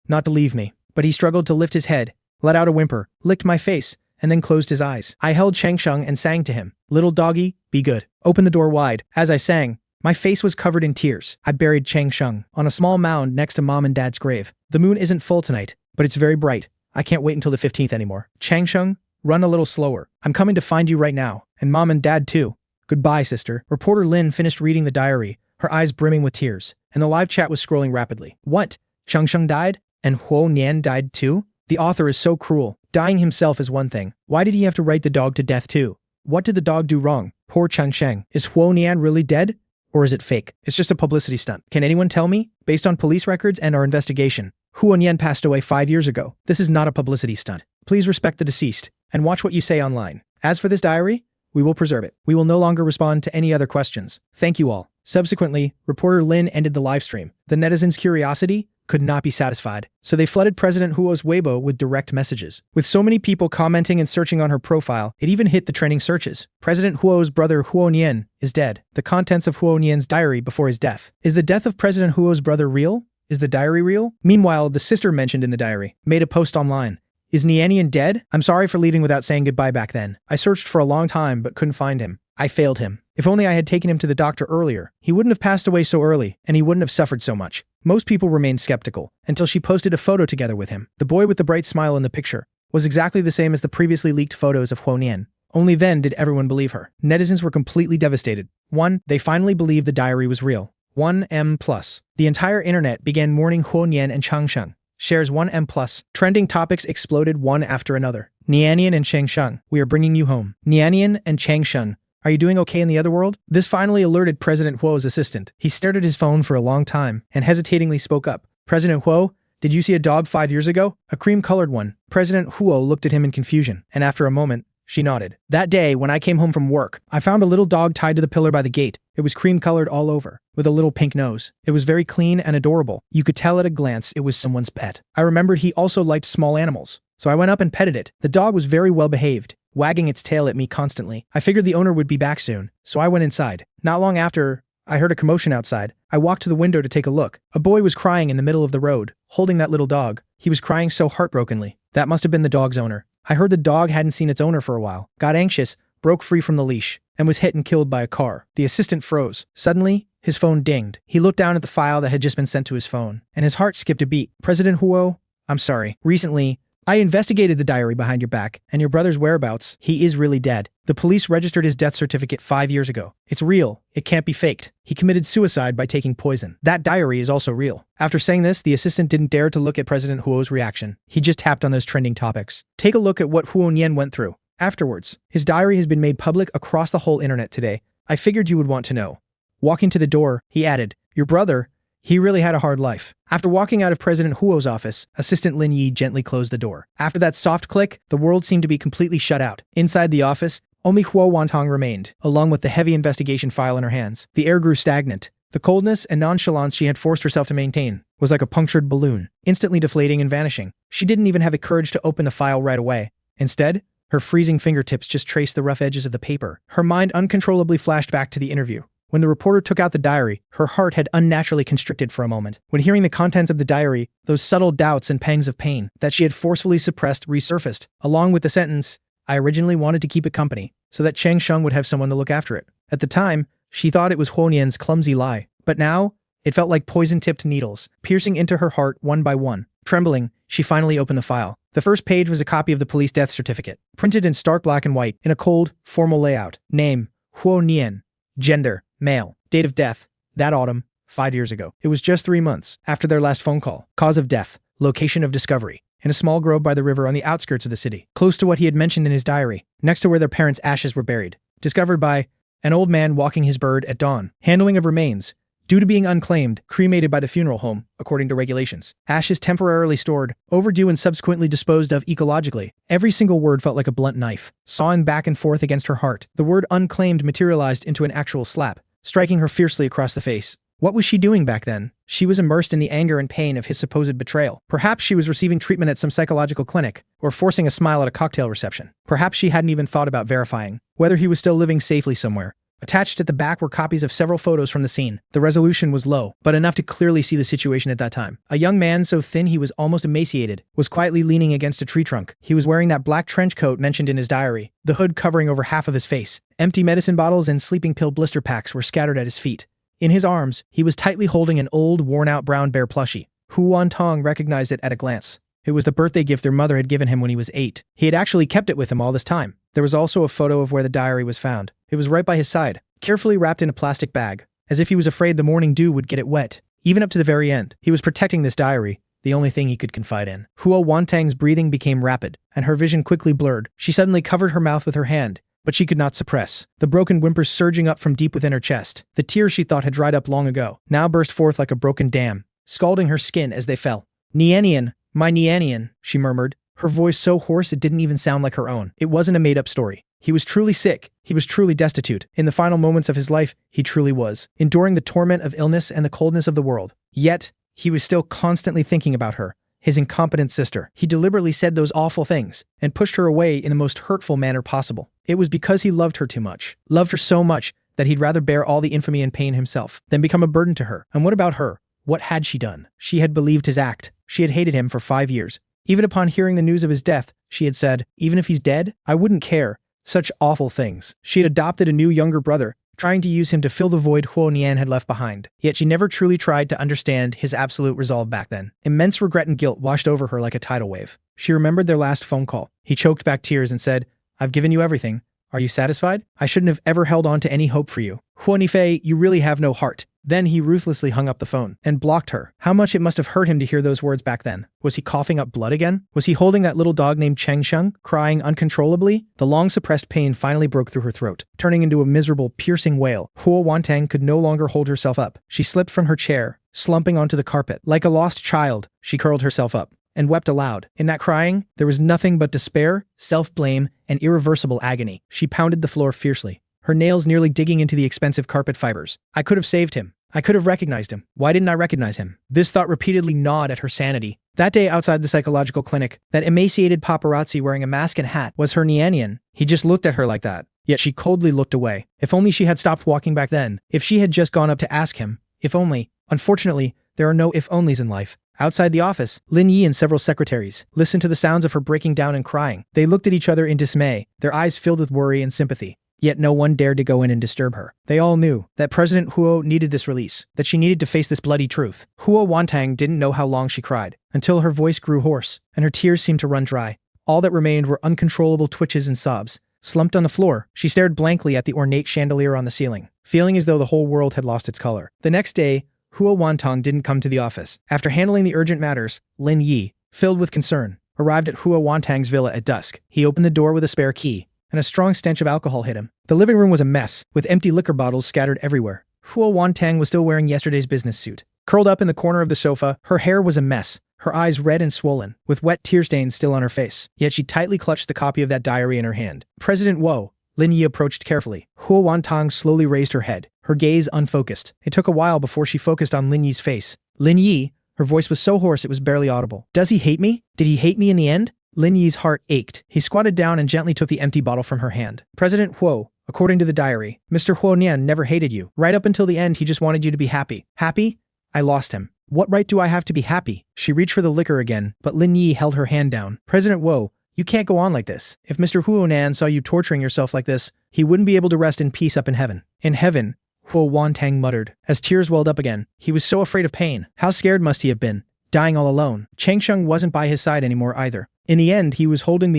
me. But he struggled to lift his head, let out a whimper, licked my face, and then closed his eyes. I held Chang Sheng and sang to him, "Little doggy, be good." Open the door wide. As I sang, my face was covered in tears. I buried Chang Sheng on a small mound next to Mom and Dad's grave. The moon isn't full tonight, but it's very bright. I can't wait until the 15th anymore. Chang Sheng, run a little slower. I'm coming to find you right now, and Mom and Dad too. Goodbye, sister. Reporter Lin finished reading the diary, her eyes brimming with tears, and the live chat was scrolling rapidly. What? Chang Sheng died? And Nian died too? The author is so cruel. Dying himself is one thing. Why did he have to write the dog to death too? What did the dog do wrong? Poor Chang Sheng. Is Nian really dead? Or is it fake? It's just a publicity stunt. Can anyone tell me? Based on police records and our investigation, Nian passed away 5 years ago. This is not a publicity stunt. Please respect the deceased and watch what you say online. As for this diary, we will preserve it. We will no longer respond to any other questions. Thank you all. Subsequently, reporter Lin ended the live stream. The netizens' curiosity could not be satisfied, so they flooded President Huo's Weibo with direct messages. With so many people commenting and searching on her profile, it even hit the trending searches. President Huo's brother Huo Nian is dead. The contents of Huo Nian's diary before his death. Is the death of President Huo's brother real? Is the diary real? Meanwhile, the sister mentioned in the diary made a post online. Is Nian dead? I'm sorry for leaving without saying goodbye back then. I searched for a long time but couldn't find him. I failed him. If only I had taken him to the doctor earlier, he wouldn't have passed away so early, and he wouldn't have suffered so much. Most people remained skeptical, until she posted a photo together with him. The boy with the bright smile in the picture was exactly the same as the previously leaked photos of Huo Nian. Only then did everyone believe her. Netizens were completely devastated. 1. They finally believed the diary was real. 1M+. The entire internet began mourning Huo Nian and Changsheng. Shares 1M+. Trending topics exploded one after another. Nian and Changsheng, we are bringing you home. Nian and Changsheng, are you doing okay in the other world? This finally alerted President Huo's assistant. He stared at his phone for a long time and hesitatingly spoke up. President Huo, did you see a dog 5 years ago? A cream-colored one. President Huo looked at him in confusion, and after a moment, she nodded. That day, when I came home from work, I found a little dog tied to the pillar by the gate. It was cream-colored all over, with a little pink nose. It was very clean and adorable. You could tell at a glance it was someone's pet. I remembered he also liked small animals, so I went up and petted it. The dog was very well behaved, wagging its tail at me constantly. I figured the owner would be back soon, so I went inside. Not long after, I heard a commotion outside. I walked to the window to take a look. A boy was crying in the middle of the road, holding that little dog. He was crying so heartbrokenly. That must have been the dog's owner. I heard the dog hadn't seen its owner for a while, got anxious, broke free from the leash, and was hit and killed by a car. The assistant froze. Suddenly, his phone dinged. He looked down at the file that had just been sent to his phone, and his heart skipped a beat. President Huo, I'm sorry. Recently, I investigated the diary behind your back, and your brother's whereabouts. He is really dead. The police registered his death certificate 5 years ago. It's real. It can't be faked. He committed suicide by taking poison. That diary is also real. After saying this, the assistant didn't dare to look at President Huo's reaction. He just tapped on those trending topics. Take a look at what Huo Nian went through. Afterwards, his diary has been made public across the whole internet today. I figured you would want to know. Walking to the door, he added, your brother, he really had a hard life. After walking out of President Huo's office, Assistant Lin Yi gently closed the door. After that soft click, the world seemed to be completely shut out. Inside the office, only Huo Wantong remained, along with the heavy investigation file in her hands. The air grew stagnant. The coldness and nonchalance she had forced herself to maintain was like a punctured balloon, instantly deflating and vanishing. She didn't even have the courage to open the file right away. Instead, her freezing fingertips just traced the rough edges of the paper. Her mind uncontrollably flashed back to the interview. When the reporter took out the diary, her heart had unnaturally constricted for a moment. When hearing the contents of the diary, those subtle doubts and pangs of pain that she had forcefully suppressed resurfaced, along with the sentence, I originally wanted to keep it company, so that Changsheng would have someone to look after it. At the time, she thought it was Huo Nian's clumsy lie, but now, it felt like poison-tipped needles, piercing into her heart one by one. Trembling, she finally opened the file. The first page was a copy of the police death certificate, printed in stark black and white, in a cold, formal layout. Name, Huo Nian. Gender, male. Date of death, that autumn, 5 years ago. It was just 3 months after their last phone call. Cause of death, location of discovery, in a small grove by the river on the outskirts of the city, close to what he had mentioned in his diary, next to where their parents' ashes were buried. Discovered by an old man walking his bird at dawn. Handling of remains, due to being unclaimed, cremated by the funeral home, according to regulations. Ashes temporarily stored, overdue and subsequently disposed of ecologically. Every single word felt like a blunt knife, sawing back and forth against her heart. The word unclaimed materialized into an actual slap, striking her fiercely across the face. What was she doing back then? She was immersed in the anger and pain of his supposed betrayal. Perhaps she was receiving treatment at some psychological clinic, or forcing a smile at a cocktail reception. Perhaps she hadn't even thought about verifying whether he was still living safely somewhere. Attached at the back were copies of several photos from the scene. The resolution was low, but enough to clearly see the situation at that time. A young man so thin he was almost emaciated was quietly leaning against a tree trunk. He was wearing that black trench coat mentioned in his diary, the hood covering over half of his face. Empty medicine bottles and sleeping pill blister packs were scattered at his feet. In his arms, he was tightly holding an old, worn-out brown bear plushie. Hu Wantong recognized it at a glance. It was the birthday gift their mother had given him when he was 8. He had actually kept it with him all this time. There was also a photo of where the diary was found. It was right by his side, carefully wrapped in a plastic bag, as if he was afraid the morning dew would get it wet. Even up to the very end, he was protecting this diary, the only thing he could confide in. Huo Wantang's breathing became rapid, and her vision quickly blurred. She suddenly covered her mouth with her hand, but she could not suppress the broken whimpers surging up from deep within her chest. The tears she thought had dried up long ago now burst forth like a broken dam, scalding her skin as they fell. Nian, my Nian, she murmured, her voice so hoarse it didn't even sound like her own. It wasn't a made-up story. He was truly sick. He was truly destitute. In the final moments of his life, he truly was, enduring the torment of illness and the coldness of the world. Yet, He was still constantly thinking about her, his incompetent sister. He deliberately said those awful things and pushed her away in the most hurtful manner possible. It was because he loved her too much, loved her so much that he'd rather bear all the infamy and pain himself than become a burden to her. And what about her? What had she done? She had believed his act. She had hated him for 5 years. Even upon hearing the news of his death, she had said, even if he's dead, I wouldn't care. Such awful things. She had adopted a new younger brother, trying to use him to fill the void Nian had left behind. Yet she never truly tried to understand his absolute resolve back then. Immense regret and guilt washed over her like a tidal wave. She remembered their last phone call. He choked back tears and said, I've given you everything. Are you satisfied? I shouldn't have ever held on to any hope for you. Huanifei, you really have no heart. Then he ruthlessly hung up the phone and blocked her. How much it must have hurt him to hear those words back then. Was he coughing up blood again? Was he holding that little dog named Cheng Sheng, crying uncontrollably? The long-suppressed pain finally broke through her throat, turning into a miserable, piercing wail. Huo Wantang could no longer hold herself up. She slipped from her chair, slumping onto the carpet. Like a lost child, she curled herself up and wept aloud. In that crying, there was nothing but despair, self-blame, and irreversible agony. She pounded the floor fiercely, her nails nearly digging into the expensive carpet fibers. I could have saved him. I could have recognized him. Why didn't I recognize him? This thought repeatedly gnawed at her sanity. That day outside the psychological clinic, that emaciated paparazzi wearing a mask and hat was her Nian. He just looked at her like that. Yet she coldly looked away. If only she had stopped walking back then. If she had just gone up to ask him. If only. Unfortunately, there are no if-onlys in life. Outside the office, Lin Yi and several secretaries listened to the sounds of her breaking down and crying. They looked at each other in dismay, their eyes filled with worry and sympathy. Yet no one dared to go in and disturb her. They all knew that President Huo needed this release, that she needed to face this bloody truth. Huo Wantang didn't know how long she cried, until her voice grew hoarse, and her tears seemed to run dry. All that remained were uncontrollable twitches and sobs. Slumped on the floor, she stared blankly at the ornate chandelier on the ceiling, feeling as though the whole world had lost its color. The next day, Huo Wantang didn't come to the office. After handling the urgent matters, Lin Yi, filled with concern, arrived at Huo Wantang's villa at dusk. He opened the door with a spare key, and a strong stench of alcohol hit him. The living room was a mess, with empty liquor bottles scattered everywhere. Huo Wantang was still wearing yesterday's business suit. Curled up in the corner of the sofa, her hair was a mess, her eyes red and swollen, with wet tear stains still on her face. Yet she tightly clutched the copy of that diary in her hand. President Wo, Lin Yi approached carefully. Huo Wantang slowly raised her head, her gaze unfocused. It took a while before she focused on Lin Yi's face. Lin Yi, her voice was so hoarse it was barely audible. Does he hate me? Did he hate me in the end? Lin Yi's heart ached. He squatted down and gently took the empty bottle from her hand. President Huo, according to the diary, Mr. Huo Nian never hated you. Right up until the end, he just wanted you to be happy. Happy? I lost him. What right do I have to be happy? She reached for the liquor again, but Lin Yi held her hand down. President Huo, you can't go on like this. If Mr. Huo Nian saw you torturing yourself like this, he wouldn't be able to rest in peace up in heaven. In heaven, Huo Wantang muttered, as tears welled up again. He was so afraid of pain. How scared must he have been? Dying all alone. Cheng Sheng wasn't by his side anymore either. In the end, he was holding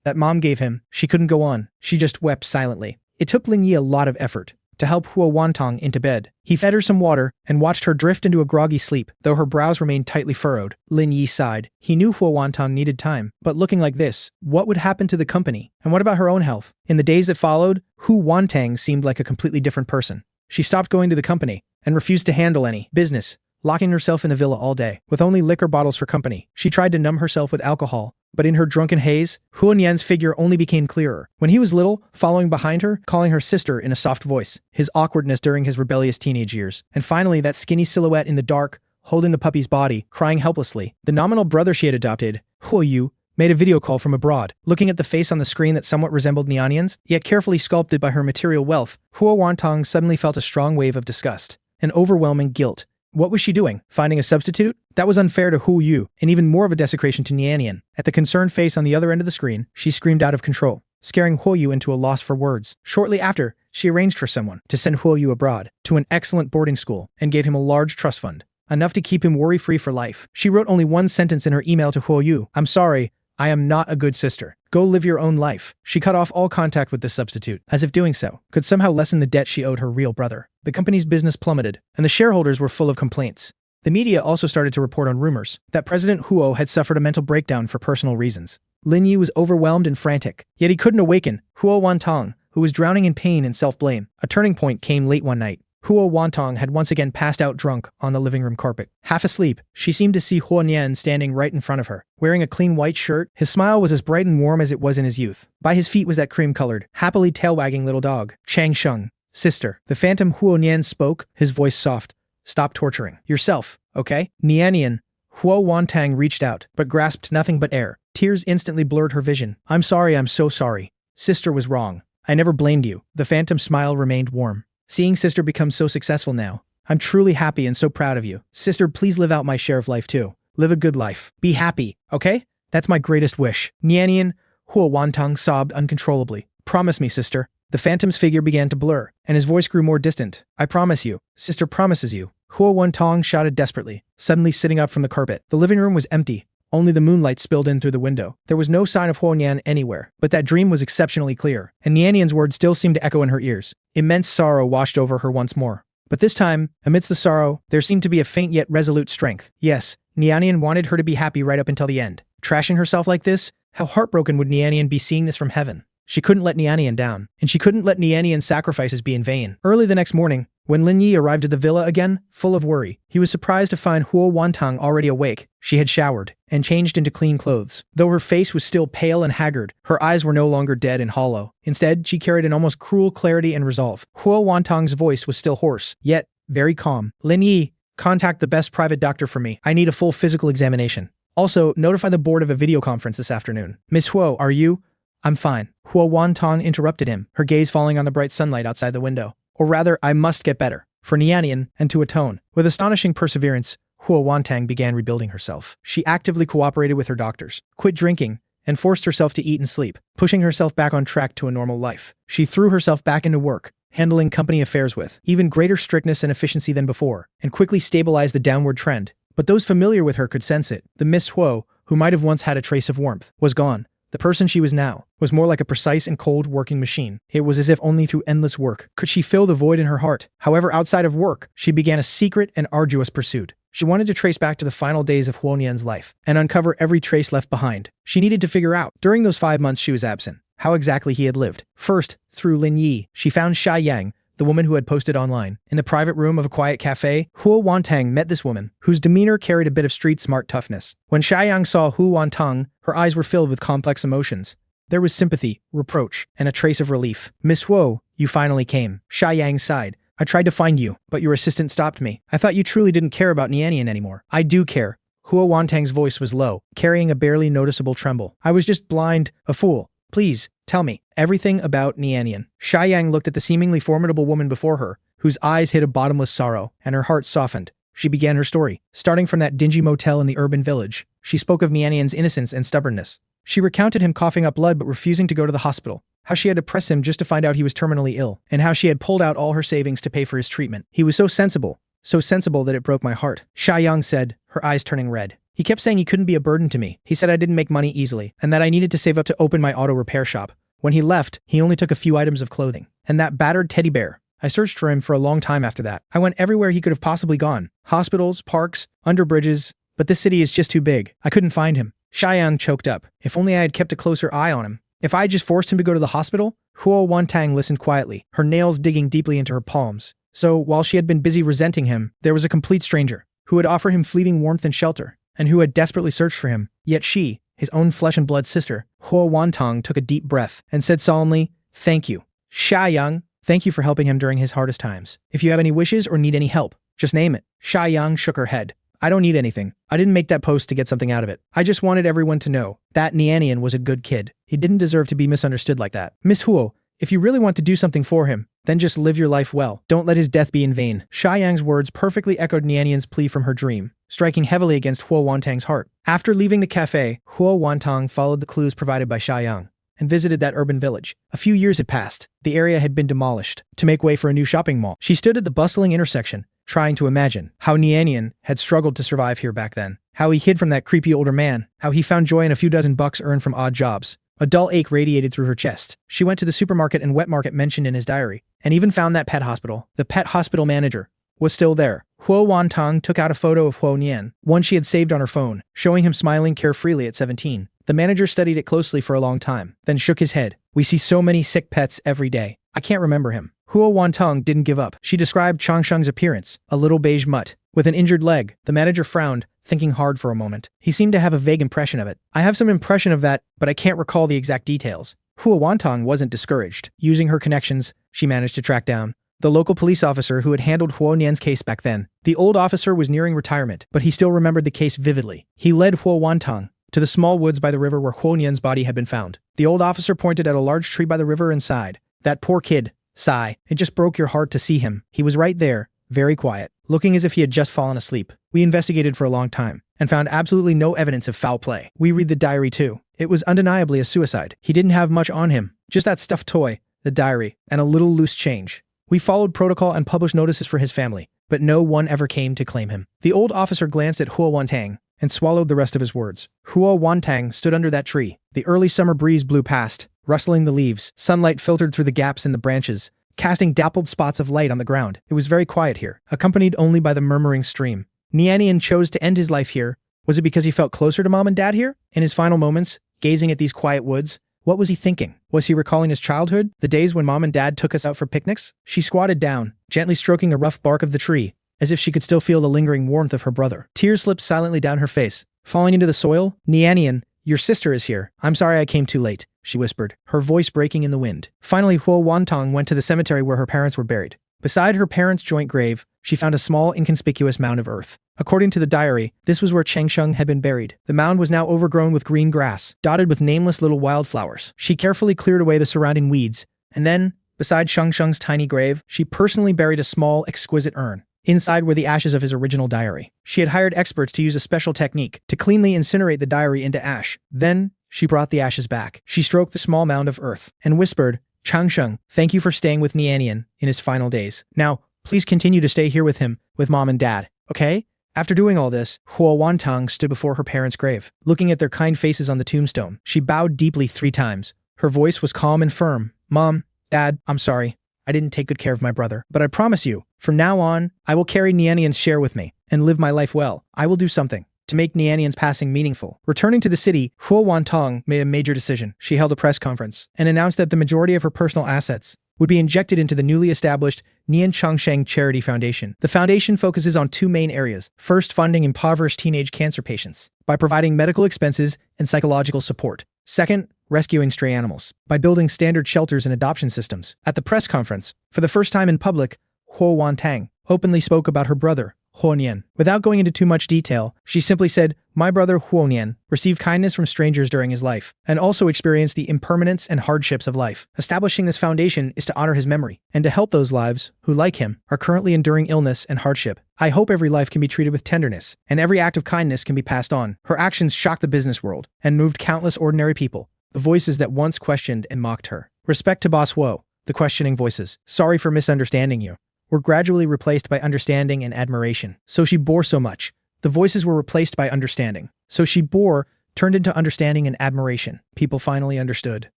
that mom gave him. She couldn't go on. She just wept silently. It took Lin Yi a lot of effort to help Huo Wantang into bed. He fed her some water and watched her drift into a groggy sleep, though her brows remained tightly furrowed. Lin Yi sighed. He knew Huo Wantang needed time, but looking like this, what would happen to the company? And what about her own health? In the days that followed, Huo Wantang seemed like a completely different person. She stopped going to the company and refused to handle any business, locking herself in the villa all day, with only liquor bottles for company. She tried to numb herself with alcohol, but in her drunken haze, Huo Nian's figure only became clearer. When he was little, following behind her, calling her sister in a soft voice, his awkwardness during his rebellious teenage years, and finally that skinny silhouette in the dark, holding the puppy's body, crying helplessly. The nominal brother she had adopted, Huo Yu, made a video call from abroad, looking at the face on the screen that somewhat resembled Nian's, yet carefully sculpted by her material wealth. Huo Wantang suddenly felt a strong wave of disgust, an overwhelming guilt. What was she doing? Finding a substitute? That was unfair to Huo Yu, and even more of a desecration to Nian. At the concerned face on the other end of the screen, she screamed out of control, scaring Huo Yu into a loss for words. Shortly after, she arranged for someone to send Huo Yu abroad, to an excellent boarding school, and gave him a large trust fund, enough to keep him worry-free for life. She wrote only one sentence in her email to Huo Yu: I'm sorry, I am not a good sister. Go live your own life. She cut off all contact with this substitute, as if doing so could somehow lessen the debt she owed her real brother. The company's business plummeted, and the shareholders were full of complaints. The media also started to report on rumors that President Huo had suffered a mental breakdown for personal reasons. Lin Yi was overwhelmed and frantic, yet he couldn't awaken Huo Wantang, who was drowning in pain and self-blame. A turning point came late one night. Huo Wantang had once again passed out drunk on the living room carpet. Half asleep, she seemed to see Huo Nian standing right in front of her, wearing a clean white shirt. His smile was as bright and warm as it was in his youth. By his feet was that cream-colored, happily tail-wagging little dog. Cheng Sheng, sister. The phantom Huo Nian spoke, his voice soft. Stop torturing yourself. okay? Nian, Huo Wantang reached out, but grasped nothing but air. Tears instantly blurred her vision. I'm sorry, I'm so sorry. Sister was wrong. I never blamed you. The phantom smile remained warm. Seeing sister become so successful now, I'm truly happy and so proud of you. Sister, please live out my share of life too. Live a good life. Be happy, okay? That's my greatest wish. Nian, Huo Wantang sobbed uncontrollably. Promise me, sister. The phantom's figure began to blur, and his voice grew more distant. I promise you. Sister promises you. Huo Wantang shouted desperately, suddenly sitting up from the carpet. The living room was empty. Only the moonlight spilled in through the window. There was no sign of Huo Nian anywhere, but that dream was exceptionally clear, and Nian's words still seemed to echo in her ears. Immense sorrow washed over her once more. But this time, amidst the sorrow, there seemed to be a faint yet resolute strength. Yes, Nian wanted her to be happy right up until the end. Trashing herself like this? How heartbroken would Nian be seeing this from heaven? She couldn't let Nian down, and she couldn't let Nian's sacrifices be in vain. Early the next morning, when Lin Yi arrived at the villa again, full of worry, he was surprised to find Huo Wantang already awake. She had showered and changed into clean clothes. Though her face was still pale and haggard, her eyes were no longer dead and hollow. Instead, she carried an almost cruel clarity and resolve. Huo Wantang's voice was still hoarse, yet very calm. Lin Yi, contact the best private doctor for me. I need a full physical examination. Also, notify the board of a video conference this afternoon. Miss Huo, are you? I'm fine. Huo Wantang interrupted him, her gaze falling on the bright sunlight outside the window. Or rather, I must get better. For Nian, and to atone. With astonishing perseverance, Huo Wantang began rebuilding herself. She actively cooperated with her doctors, quit drinking, and forced herself to eat and sleep, pushing herself back on track to a normal life. She threw herself back into work, handling company affairs with even greater strictness and efficiency than before, and quickly stabilized the downward trend. But those familiar with her could sense it. The Miss Huo, who might have once had a trace of warmth, was gone. The person she was now was more like a precise and cold working machine. It was as if only through endless work could she fill the void in her heart. However, outside of work, she began a secret and arduous pursuit. She wanted to trace back to the final days of Huo Nian's life and uncover every trace left behind. She needed to figure out, during those 5 months she was absent, how exactly he had lived. First, through Lin Yi, she found Sha Yang, the woman who had posted online. In the private room of a quiet cafe, Huo Wantang met this woman, whose demeanor carried a bit of street-smart toughness. When Sha Yang saw Huo Wantang, her eyes were filled with complex emotions. There was sympathy, reproach, and a trace of relief. Miss Huo, you finally came. Sha Yang sighed. I tried to find you, but your assistant stopped me. I thought you truly didn't care about Nian anymore. I do care. Huo Wantang's voice was low, carrying a barely noticeable tremble. I was just blind, a fool. Please, tell me everything about Nian. Sha Yang looked at the seemingly formidable woman before her, whose eyes hid a bottomless sorrow, and her heart softened. She began her story. Starting from that dingy motel in the urban village, she spoke of Nian's innocence and stubbornness. She recounted him coughing up blood but refusing to go to the hospital, how she had to press him just to find out he was terminally ill, and how she had pulled out all her savings to pay for his treatment. He was so sensible that it broke my heart. Sha Yang said, her eyes turning red. He kept saying he couldn't be a burden to me. He said I didn't make money easily, and that I needed to save up to open my auto repair shop. When he left, he only took a few items of clothing. And that battered teddy bear. I searched for him for a long time after that. I went everywhere he could have possibly gone. Hospitals, parks, under bridges. But this city is just too big. I couldn't find him. Sha Yang choked up. If only I had kept a closer eye on him. If I had just forced him to go to the hospital? Huo Wantang listened quietly, her nails digging deeply into her palms. So, while she had been busy resenting him, there was a complete stranger, who would offer him fleeting warmth and shelter, and who had desperately searched for him. Yet she, his own flesh and blood sister, Huo Wantang, took a deep breath and said solemnly, "Thank you. Sha Yang, thank you for helping him during his hardest times. If you have any wishes or need any help, just name it." Sha Yang shook her head. I don't need anything. I didn't make that post to get something out of it. I just wanted everyone to know that Nian was a good kid. He didn't deserve to be misunderstood like that. Miss Huo, if you really want to do something for him, then just live your life well. Don't let his death be in vain. Sha Yang's words perfectly echoed Nian's plea from her dream, striking heavily against Huo Wantang's heart. After leaving the cafe, Huo Wantang followed the clues provided by Sha Yang and visited that urban village. A few years had passed. The area had been demolished to make way for a new shopping mall. She stood at the bustling intersection, trying to imagine how Nian had struggled to survive here back then, how he hid from that creepy older man, how he found joy in a few dozen bucks earned from odd jobs. A dull ache radiated through her chest. She went to the supermarket and wet market mentioned in his diary, and even found that pet hospital. The pet hospital manager was still there. Huo Wantang took out a photo of Huo Nian, one she had saved on her phone, showing him smiling carefreely at 17. The manager studied it closely for a long time, then shook his head. We see so many sick pets every day. I can't remember him. Huo Wantang didn't give up. She described Changsheng's appearance, a little beige mutt, with an injured leg. The manager frowned, thinking hard for a moment. He seemed to have a vague impression of it. I have some impression of that, but I can't recall the exact details. Huo Wantang wasn't discouraged. Using her connections, she managed to track down the local police officer who had handled Huo Nian's case back then. The old officer was nearing retirement, but he still remembered the case vividly. He led Huo Wantang to the small woods by the river where Huo Nian's body had been found. The old officer pointed at a large tree by the river and sighed. That poor kid. Sigh. It just broke your heart to see him. He was right there, very quiet, looking as if he had just fallen asleep. We investigated for a long time and found absolutely no evidence of foul play. We read the diary too. It was undeniably a suicide. He didn't have much on him, just that stuffed toy, the diary, and a little loose change. We followed protocol and published notices for his family, but no one ever came to claim him. The old officer glanced at Huo Wantang and swallowed the rest of his words. Huo Wantang stood under that tree. The early summer breeze blew past, rustling the leaves. Sunlight filtered through the gaps in the branches, casting dappled spots of light on the ground. It was very quiet here, accompanied only by the murmuring stream. Nian chose to end his life here. Was it because he felt closer to mom and dad here? In his final moments, gazing at these quiet woods, what was he thinking? Was he recalling his childhood, the days when mom and dad took us out for picnics? She squatted down, gently stroking the rough bark of the tree, as if she could still feel the lingering warmth of her brother. Tears slipped silently down her face, falling into the soil. Nian, your sister is here. I'm sorry I came too late, she whispered, her voice breaking in the wind. Finally, Huo Wantang went to the cemetery where her parents were buried. Beside her parents' joint grave, she found a small, inconspicuous mound of earth. According to the diary, this was where Cheng Sheng had been buried. The mound was now overgrown with green grass, dotted with nameless little wildflowers. She carefully cleared away the surrounding weeds, and then, beside Cheng Sheng's tiny grave, she personally buried a small, exquisite urn. Inside were the ashes of his original diary. She had hired experts to use a special technique to cleanly incinerate the diary into ash. Then, she brought the ashes back. She stroked the small mound of earth and whispered, Cheng Sheng, thank you for staying with Nian in his final days. Now, please continue to stay here with him, with mom and dad, okay? After doing all this, Huo Wantang stood before her parents' grave, looking at their kind faces on the tombstone. She bowed deeply 3 times. Her voice was calm and firm. Mom, Dad, I'm sorry. I didn't take good care of my brother. But I promise you, from now on, I will carry Nian's share with me and live my life well. I will do something to make Nian's passing meaningful. Returning to the city, Huo Wantang made a major decision. She held a press conference and announced that the majority of her personal assets would be injected into the newly established Nian Changsheng Charity Foundation. The foundation focuses on 2 main areas. First, funding impoverished teenage cancer patients by providing medical expenses and psychological support. Second, rescuing stray animals by building standard shelters and adoption systems. At the press conference, for the first time in public, Huo Wantang openly spoke about her brother, Huo Nian. Without going into too much detail, she simply said, my brother Huo Nian received kindness from strangers during his life, and also experienced the impermanence and hardships of life. Establishing this foundation is to honor his memory, and to help those lives who, like him, are currently enduring illness and hardship. I hope every life can be treated with tenderness, and every act of kindness can be passed on. Her actions shocked the business world, and moved countless ordinary people, the voices that once questioned and mocked her. Respect to Boss Huo, the questioning voices. Sorry for misunderstanding you. Were gradually replaced by understanding and admiration. So she bore so much. The voices were replaced by understanding. So she bore turned into understanding and admiration. People finally understood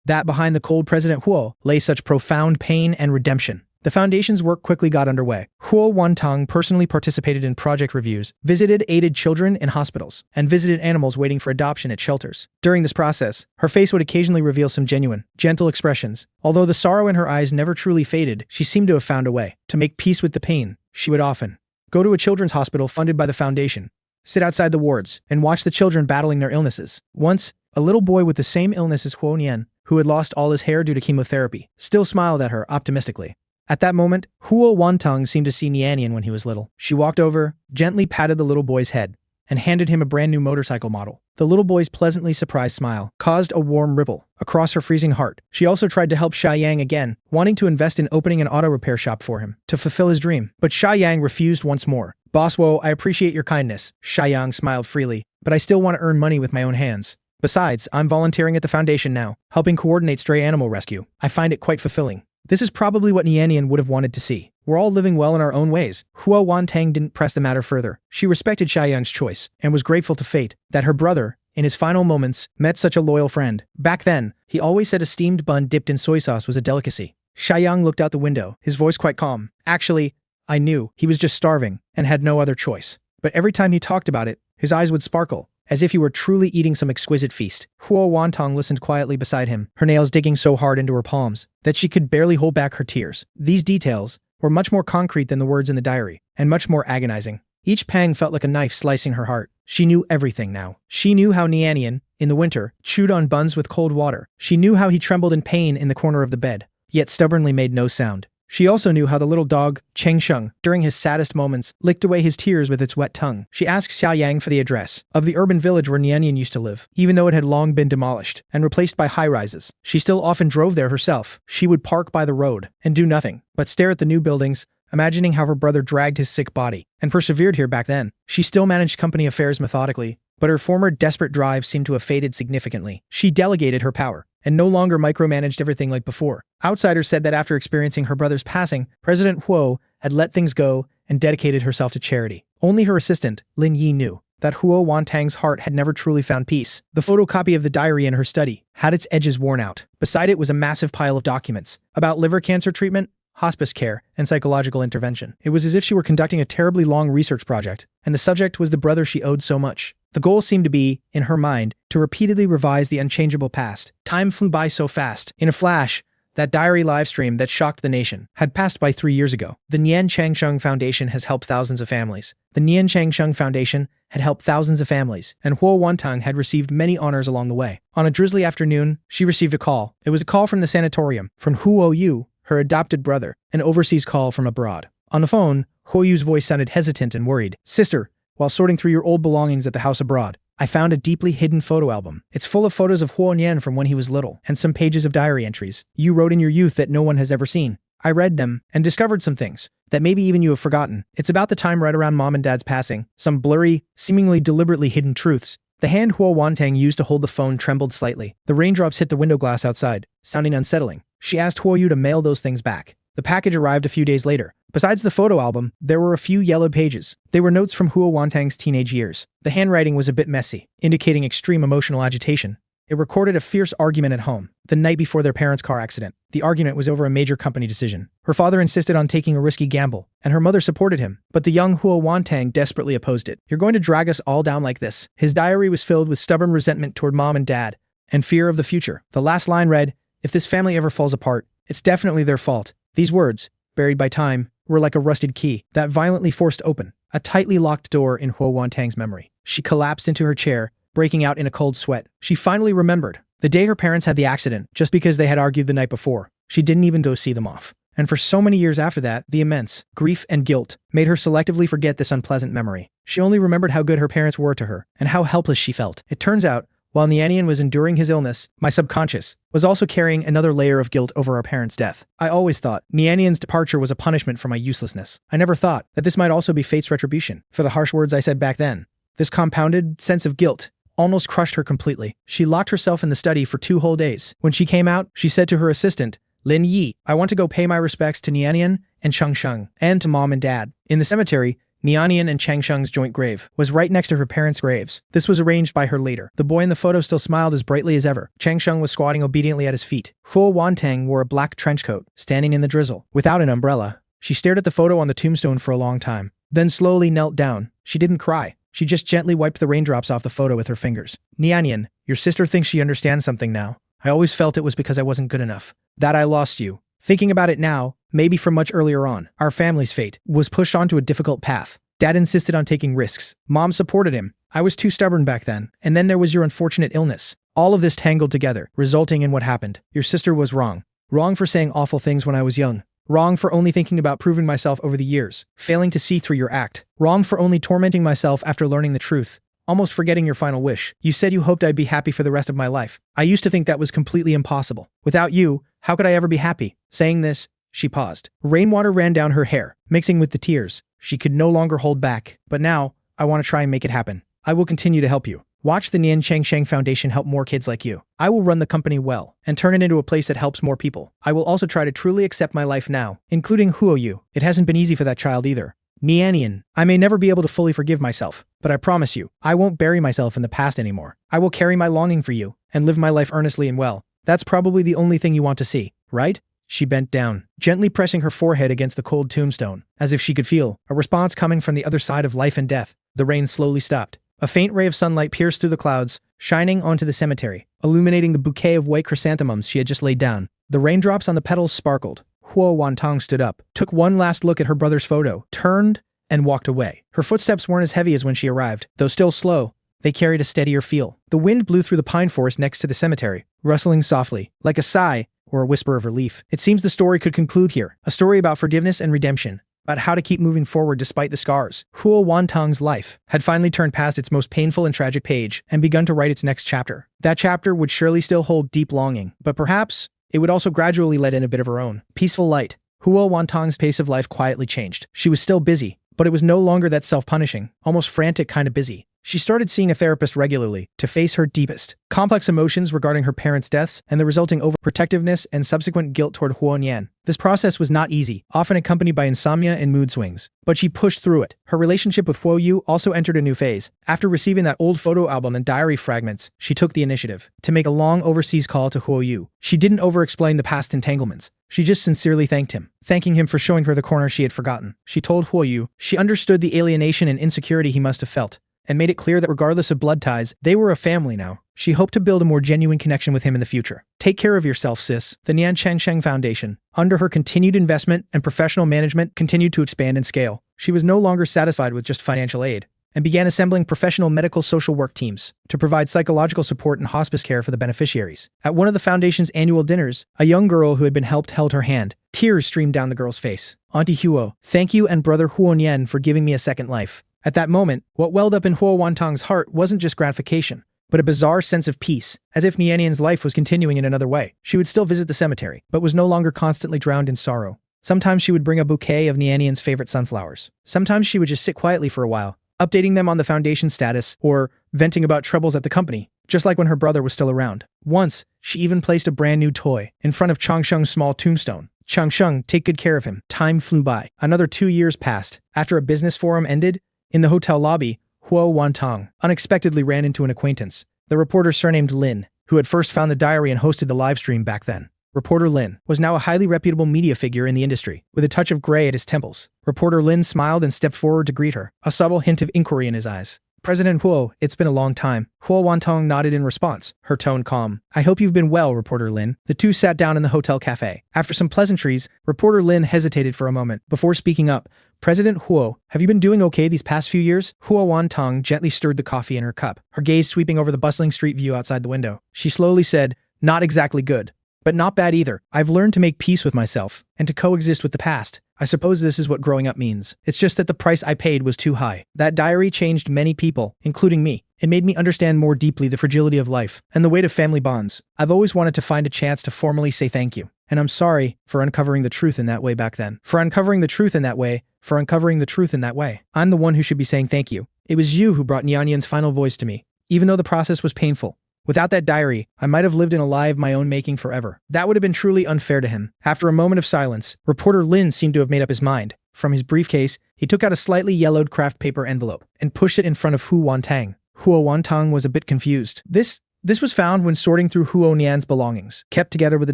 that behind the cold President Huo lay such profound pain and redemption. The foundation's work quickly got underway. Huo Wantang personally participated in project reviews, aided children in hospitals, and visited animals waiting for adoption at shelters. During this process, her face would occasionally reveal some genuine, gentle expressions. Although the sorrow in her eyes never truly faded, she seemed to have found a way to make peace with the pain. She would often go to a children's hospital funded by the foundation, sit outside the wards, and watch the children battling their illnesses. Once, a little boy with the same illness as Huo Nian, who had lost all his hair due to chemotherapy, still smiled at her optimistically. At that moment, Huo Wantang seemed to see Nian when he was little. She walked over, gently patted the little boy's head, and handed him a brand new motorcycle model. The little boy's pleasantly surprised smile caused a warm ripple across her freezing heart. She also tried to help Xiaoyang again, wanting to invest in opening an auto repair shop for him, to fulfill his dream. But Xiaoyang refused once more. Boss Huo, I appreciate your kindness, Xiaoyang smiled freely, but I still want to earn money with my own hands. Besides, I'm volunteering at the foundation now, helping coordinate stray animal rescue. I find it quite fulfilling. This is probably what Nian would have wanted to see. We're all living well in our own ways. Huo Wantang didn't press the matter further. She respected Xiaoyang's choice and was grateful to fate that her brother, in his final moments, met such a loyal friend. Back then, he always said a steamed bun dipped in soy sauce was a delicacy. Xiaoyang looked out the window, his voice quite calm. Actually, I knew he was just starving and had no other choice. But every time he talked about it, his eyes would sparkle, as if he were truly eating some exquisite feast. Huo Wantang listened quietly beside him, her nails digging so hard into her palms that she could barely hold back her tears. These details were much more concrete than the words in the diary, and much more agonizing. Each pang felt like a knife slicing her heart. She knew everything now. She knew how Nian, in the winter, chewed on buns with cold water. She knew how he trembled in pain in the corner of the bed, yet stubbornly made no sound. She also knew how the little dog, Cheng Sheng, during his saddest moments, licked away his tears with its wet tongue. She asked Xiaoyang for the address of the urban village where Nian used to live, even though it had long been demolished and replaced by high-rises. She still often drove there herself. She would park by the road and do nothing but stare at the new buildings, imagining how her brother dragged his sick body, and persevered here back then. She still managed company affairs methodically, but her former desperate drive seemed to have faded significantly. She delegated her power, and no longer micromanaged everything like before. Outsiders said that after experiencing her brother's passing, President Huo had let things go and dedicated herself to charity. Only her assistant, Lin Yi, knew that Huo Wantang's heart had never truly found peace. The photocopy of the diary in her study had its edges worn out. Beside it was a massive pile of documents about liver cancer treatment, hospice care, and psychological intervention. It was as if she were conducting a terribly long research project, and the subject was the brother she owed so much. The goal seemed to be, in her mind, to repeatedly revise the unchangeable past. Time flew by so fast. In a flash, that diary livestream that shocked the nation had passed by 3 years ago. The Nian Changsheng Foundation has helped thousands of families. The Nian Changsheng Foundation had helped thousands of families, and Huo Wantang had received many honors along the way. On a drizzly afternoon, she received a call. It was a call from the sanatorium, from Huo Yu, her adopted brother, an overseas call from abroad. On the phone, Huo Yu's voice sounded hesitant and worried. "Sister, while sorting through your old belongings at the house abroad, I found a deeply hidden photo album. It's full of photos of Huo Nian from when he was little, and some pages of diary entries you wrote in your youth that no one has ever seen. I read them and discovered some things that maybe even you have forgotten. It's about the time right around Mom and Dad's passing, some blurry, seemingly deliberately hidden truths." The hand Huo Wantang used to hold the phone trembled slightly. The raindrops hit the window glass outside, sounding unsettling. She asked Huo Yu to mail those things back. The package arrived a few days later. Besides the photo album, there were a few yellow pages. They were notes from Huo Wantang's teenage years. The handwriting was a bit messy, indicating extreme emotional agitation. It recorded a fierce argument at home, the night before their parents' car accident. The argument was over a major company decision. Her father insisted on taking a risky gamble, and her mother supported him, but the young Huo Wantang desperately opposed it. "You're going to drag us all down like this." His diary was filled with stubborn resentment toward Mom and Dad, and fear of the future. The last line read, "If this family ever falls apart, it's definitely their fault." These words, buried by time, were like a rusted key that violently forced open a tightly locked door in Huo Wantang's memory. She collapsed into her chair, breaking out in a cold sweat. She finally remembered the day her parents had the accident just because they had argued the night before. She didn't even go see them off. And for so many years after that, the immense grief and guilt made her selectively forget this unpleasant memory. She only remembered how good her parents were to her and how helpless she felt. It turns out, while Nian was enduring his illness, my subconscious was also carrying another layer of guilt over our parents' death. I always thought Nian's departure was a punishment for my uselessness. I never thought that this might also be fate's retribution for the harsh words I said back then. This compounded sense of guilt almost crushed her completely. She locked herself in the study for 2 whole days. When she came out, she said to her assistant, "Lin Yi, I want to go pay my respects to Nian and Cheng Sheng, and to Mom and Dad." In the cemetery, Nian and Cheng Sheng's joint grave was right next to her parents' graves. This was arranged by her later. The boy in the photo still smiled as brightly as ever. Cheng Sheng was squatting obediently at his feet. Huo Wantang wore a black trench coat, standing in the drizzle, without an umbrella. She stared at the photo on the tombstone for a long time, then slowly knelt down. She didn't cry. She just gently wiped the raindrops off the photo with her fingers. "Nian, your sister thinks she understands something now. I always felt it was because I wasn't good enough. That I lost you. Thinking about it now, maybe from much earlier on, our family's fate was pushed onto a difficult path. Dad insisted on taking risks. Mom supported him. I was too stubborn back then. And then there was your unfortunate illness. All of this tangled together, resulting in what happened. Your sister was wrong. Wrong for saying awful things when I was young. Wrong for only thinking about proving myself over the years, failing to see through your act. Wrong for only tormenting myself after learning the truth, almost forgetting your final wish. You said you hoped I'd be happy for the rest of my life. I used to think that was completely impossible. Without you, how could I ever be happy?" Saying this, she paused. Rainwater ran down her hair, mixing with the tears. She could no longer hold back. "But now, I want to try and make it happen. I will continue to help you. Watch the Nian Changsheng Foundation help more kids like you. I will run the company well and turn it into a place that helps more people. I will also try to truly accept my life now, including Huo Yu. It hasn't been easy for that child either. Nian, I may never be able to fully forgive myself, but I promise you, I won't bury myself in the past anymore. I will carry my longing for you and live my life earnestly and well. That's probably the only thing you want to see, right?" She bent down, gently pressing her forehead against the cold tombstone, as if she could feel a response coming from the other side of life and death. The rain slowly stopped. A faint ray of sunlight pierced through the clouds, shining onto the cemetery, illuminating the bouquet of white chrysanthemums she had just laid down. The raindrops on the petals sparkled. Huo Wantang stood up, took one last look at her brother's photo, turned, and walked away. Her footsteps weren't as heavy as when she arrived. Though still slow, they carried a steadier feel. The wind blew through the pine forest next to the cemetery, rustling softly. Like a sigh, or a whisper of relief. It seems the story could conclude here. A story about forgiveness and redemption, about how to keep moving forward despite the scars. Huo Wantong's life had finally turned past its most painful and tragic page and begun to write its next chapter. That chapter would surely still hold deep longing, but perhaps it would also gradually let in a bit of her own peaceful light. Huo Wantong's pace of life quietly changed. She was still busy, but it was no longer that self-punishing, almost frantic kind of busy. She started seeing a therapist regularly to face her deepest, complex emotions regarding her parents' deaths and the resulting overprotectiveness and subsequent guilt toward Nian. This process was not easy, often accompanied by insomnia and mood swings, but she pushed through it. Her relationship with Yu also entered a new phase. After receiving that old photo album and diary fragments, she took the initiative to make a long overseas call to Yu. She didn't over-explain the past entanglements. She just sincerely thanked him, thanking him for showing her the corner she had forgotten. She told Yu she understood the alienation and insecurity he must have felt, and made it clear that regardless of blood ties, they were a family now. She hoped to build a more genuine connection with him in the future. Take care of yourself, sis. The Nian Changsheng Foundation, under her continued investment and professional management, continued to expand and scale. She was no longer satisfied with just financial aid, and began assembling professional medical social work teams to provide psychological support and hospice care for the beneficiaries. At one of the foundation's annual dinners, a young girl who had been helped held her hand. Tears streamed down the girl's face. Auntie Huo, thank you and brother Huo Nian for giving me a second life. At that moment, what welled up in Huo Wantong's heart wasn't just gratification, but a bizarre sense of peace, as if Nian's life was continuing in another way. She would still visit the cemetery, but was no longer constantly drowned in sorrow. Sometimes she would bring a bouquet of Nian's favorite sunflowers. Sometimes she would just sit quietly for a while, updating them on the foundation's status or venting about troubles at the company, just like when her brother was still around. Once, she even placed a brand new toy in front of Changsheng's small tombstone. Changsheng, take good care of him. Time flew by. Another 2 years passed. After a business forum ended, in the hotel lobby, Huo Wantong unexpectedly ran into an acquaintance, the reporter surnamed Lin, who had first found the diary and hosted the live stream back then. Reporter Lin was now a highly reputable media figure in the industry, with a touch of gray at his temples. Reporter Lin smiled and stepped forward to greet her, a subtle hint of inquiry in his eyes. President Huo, it's been a long time. Huo Wantong nodded in response, her tone calm. I hope you've been well, Reporter Lin. The two sat down in the hotel cafe. After some pleasantries, Reporter Lin hesitated for a moment before speaking up. President Huo, have you been doing okay these past few years? Huo Wantong gently stirred the coffee in her cup, her gaze sweeping over the bustling street view outside the window. She slowly said, not exactly good, but not bad either. I've learned to make peace with myself and to coexist with the past. I suppose this is what growing up means. It's just that the price I paid was too high. That diary changed many people, including me. It made me understand more deeply the fragility of life and the weight of family bonds. I've always wanted to find a chance to formally say thank you. And I'm sorry for uncovering the truth in that way back then. For uncovering the truth in that way. I'm the one who should be saying thank you. It was you who brought Nian's final voice to me, even though the process was painful. Without that diary, I might have lived in a lie of my own making forever. That would have been truly unfair to him. After a moment of silence, Reporter Lin seemed to have made up his mind. From his briefcase, he took out a slightly yellowed craft paper envelope and pushed it in front of Huo Wantong. Huo Wantong was a bit confused. This was found when sorting through Huo Nian's belongings, kept together with a